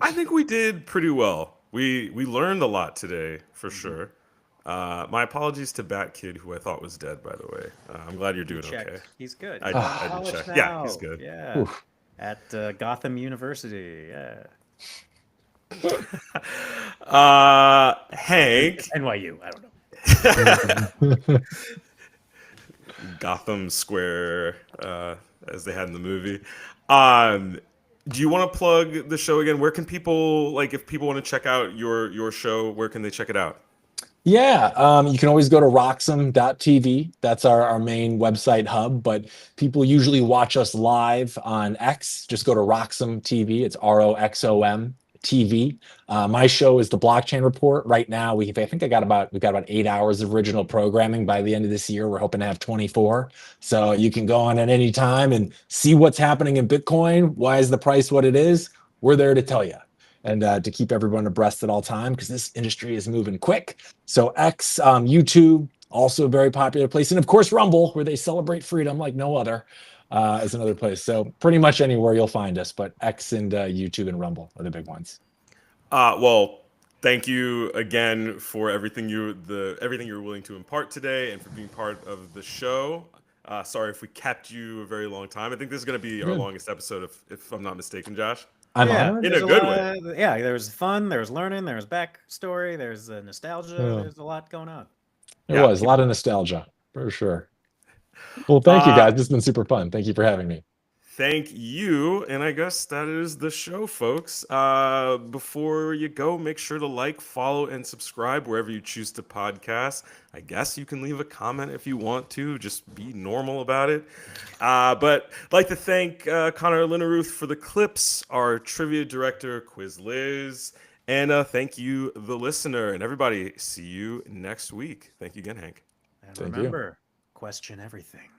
Speaker 2: I think we did pretty well. We learned a lot today for sure. My apologies to Bat Kid, who I thought was dead, by the way. I'm glad you're doing okay.
Speaker 1: He's good.
Speaker 2: I
Speaker 1: He's
Speaker 2: did,
Speaker 1: in
Speaker 2: I did
Speaker 1: college
Speaker 2: check.
Speaker 1: now.
Speaker 2: Yeah, he's good.
Speaker 1: Yeah.
Speaker 3: Oof.
Speaker 1: At Gotham University. Yeah.
Speaker 2: Hank,
Speaker 1: NYU. I don't know.
Speaker 2: Gotham Square, as they had in the movie. Do you want to plug the show again? Where can people, like, if people want to check out your show, where can they check it out?
Speaker 3: Yeah, you can always go to roxham.tv. That's our main website hub, but people usually watch us live on X. Just go to Roxham TV. It's ROXOM TV. My show is the Blockchain Report. Right now, we've got about 8 hours of original programming. By the end of this year, we're hoping to have 24. So you can go on at any time and see what's happening in Bitcoin. Why is the price what it is? We're there to tell you and to keep everyone abreast at all time because this industry is moving quick. So X, YouTube, also a very popular place. And of course, Rumble, where they celebrate freedom like no other, is another place. So pretty much anywhere you'll find us, but X and YouTube and Rumble are the big ones.
Speaker 2: Well, thank you again for everything you're willing to impart today and for being part of the show. Sorry if we kept you a very long time. I think this is going to be our longest episode, if I'm not mistaken, Josh.
Speaker 3: I'm
Speaker 1: Yeah,
Speaker 3: honored.
Speaker 2: In a good way.
Speaker 1: Yeah, there was fun, there was learning, there was backstory, there's nostalgia,
Speaker 3: Yeah.
Speaker 1: there's a lot going on.
Speaker 3: It
Speaker 2: Yeah.
Speaker 3: was a lot of nostalgia for sure. Well, thank you
Speaker 2: Uh,
Speaker 3: guys. This has been super fun. Thank you for having me.
Speaker 2: Thank you. And I guess that is the show, folks. Before you go, make sure to like, follow, and subscribe wherever you choose to podcast. I guess you can leave a comment if you want to. Just be normal about it. But I'd like to thank Connor Linneruth for the clips, our trivia director, Quiz Liz, and thank you, the listener. And everybody, see you next week. Thank you again, Hank.
Speaker 1: And
Speaker 3: Thank you.
Speaker 1: remember, question everything.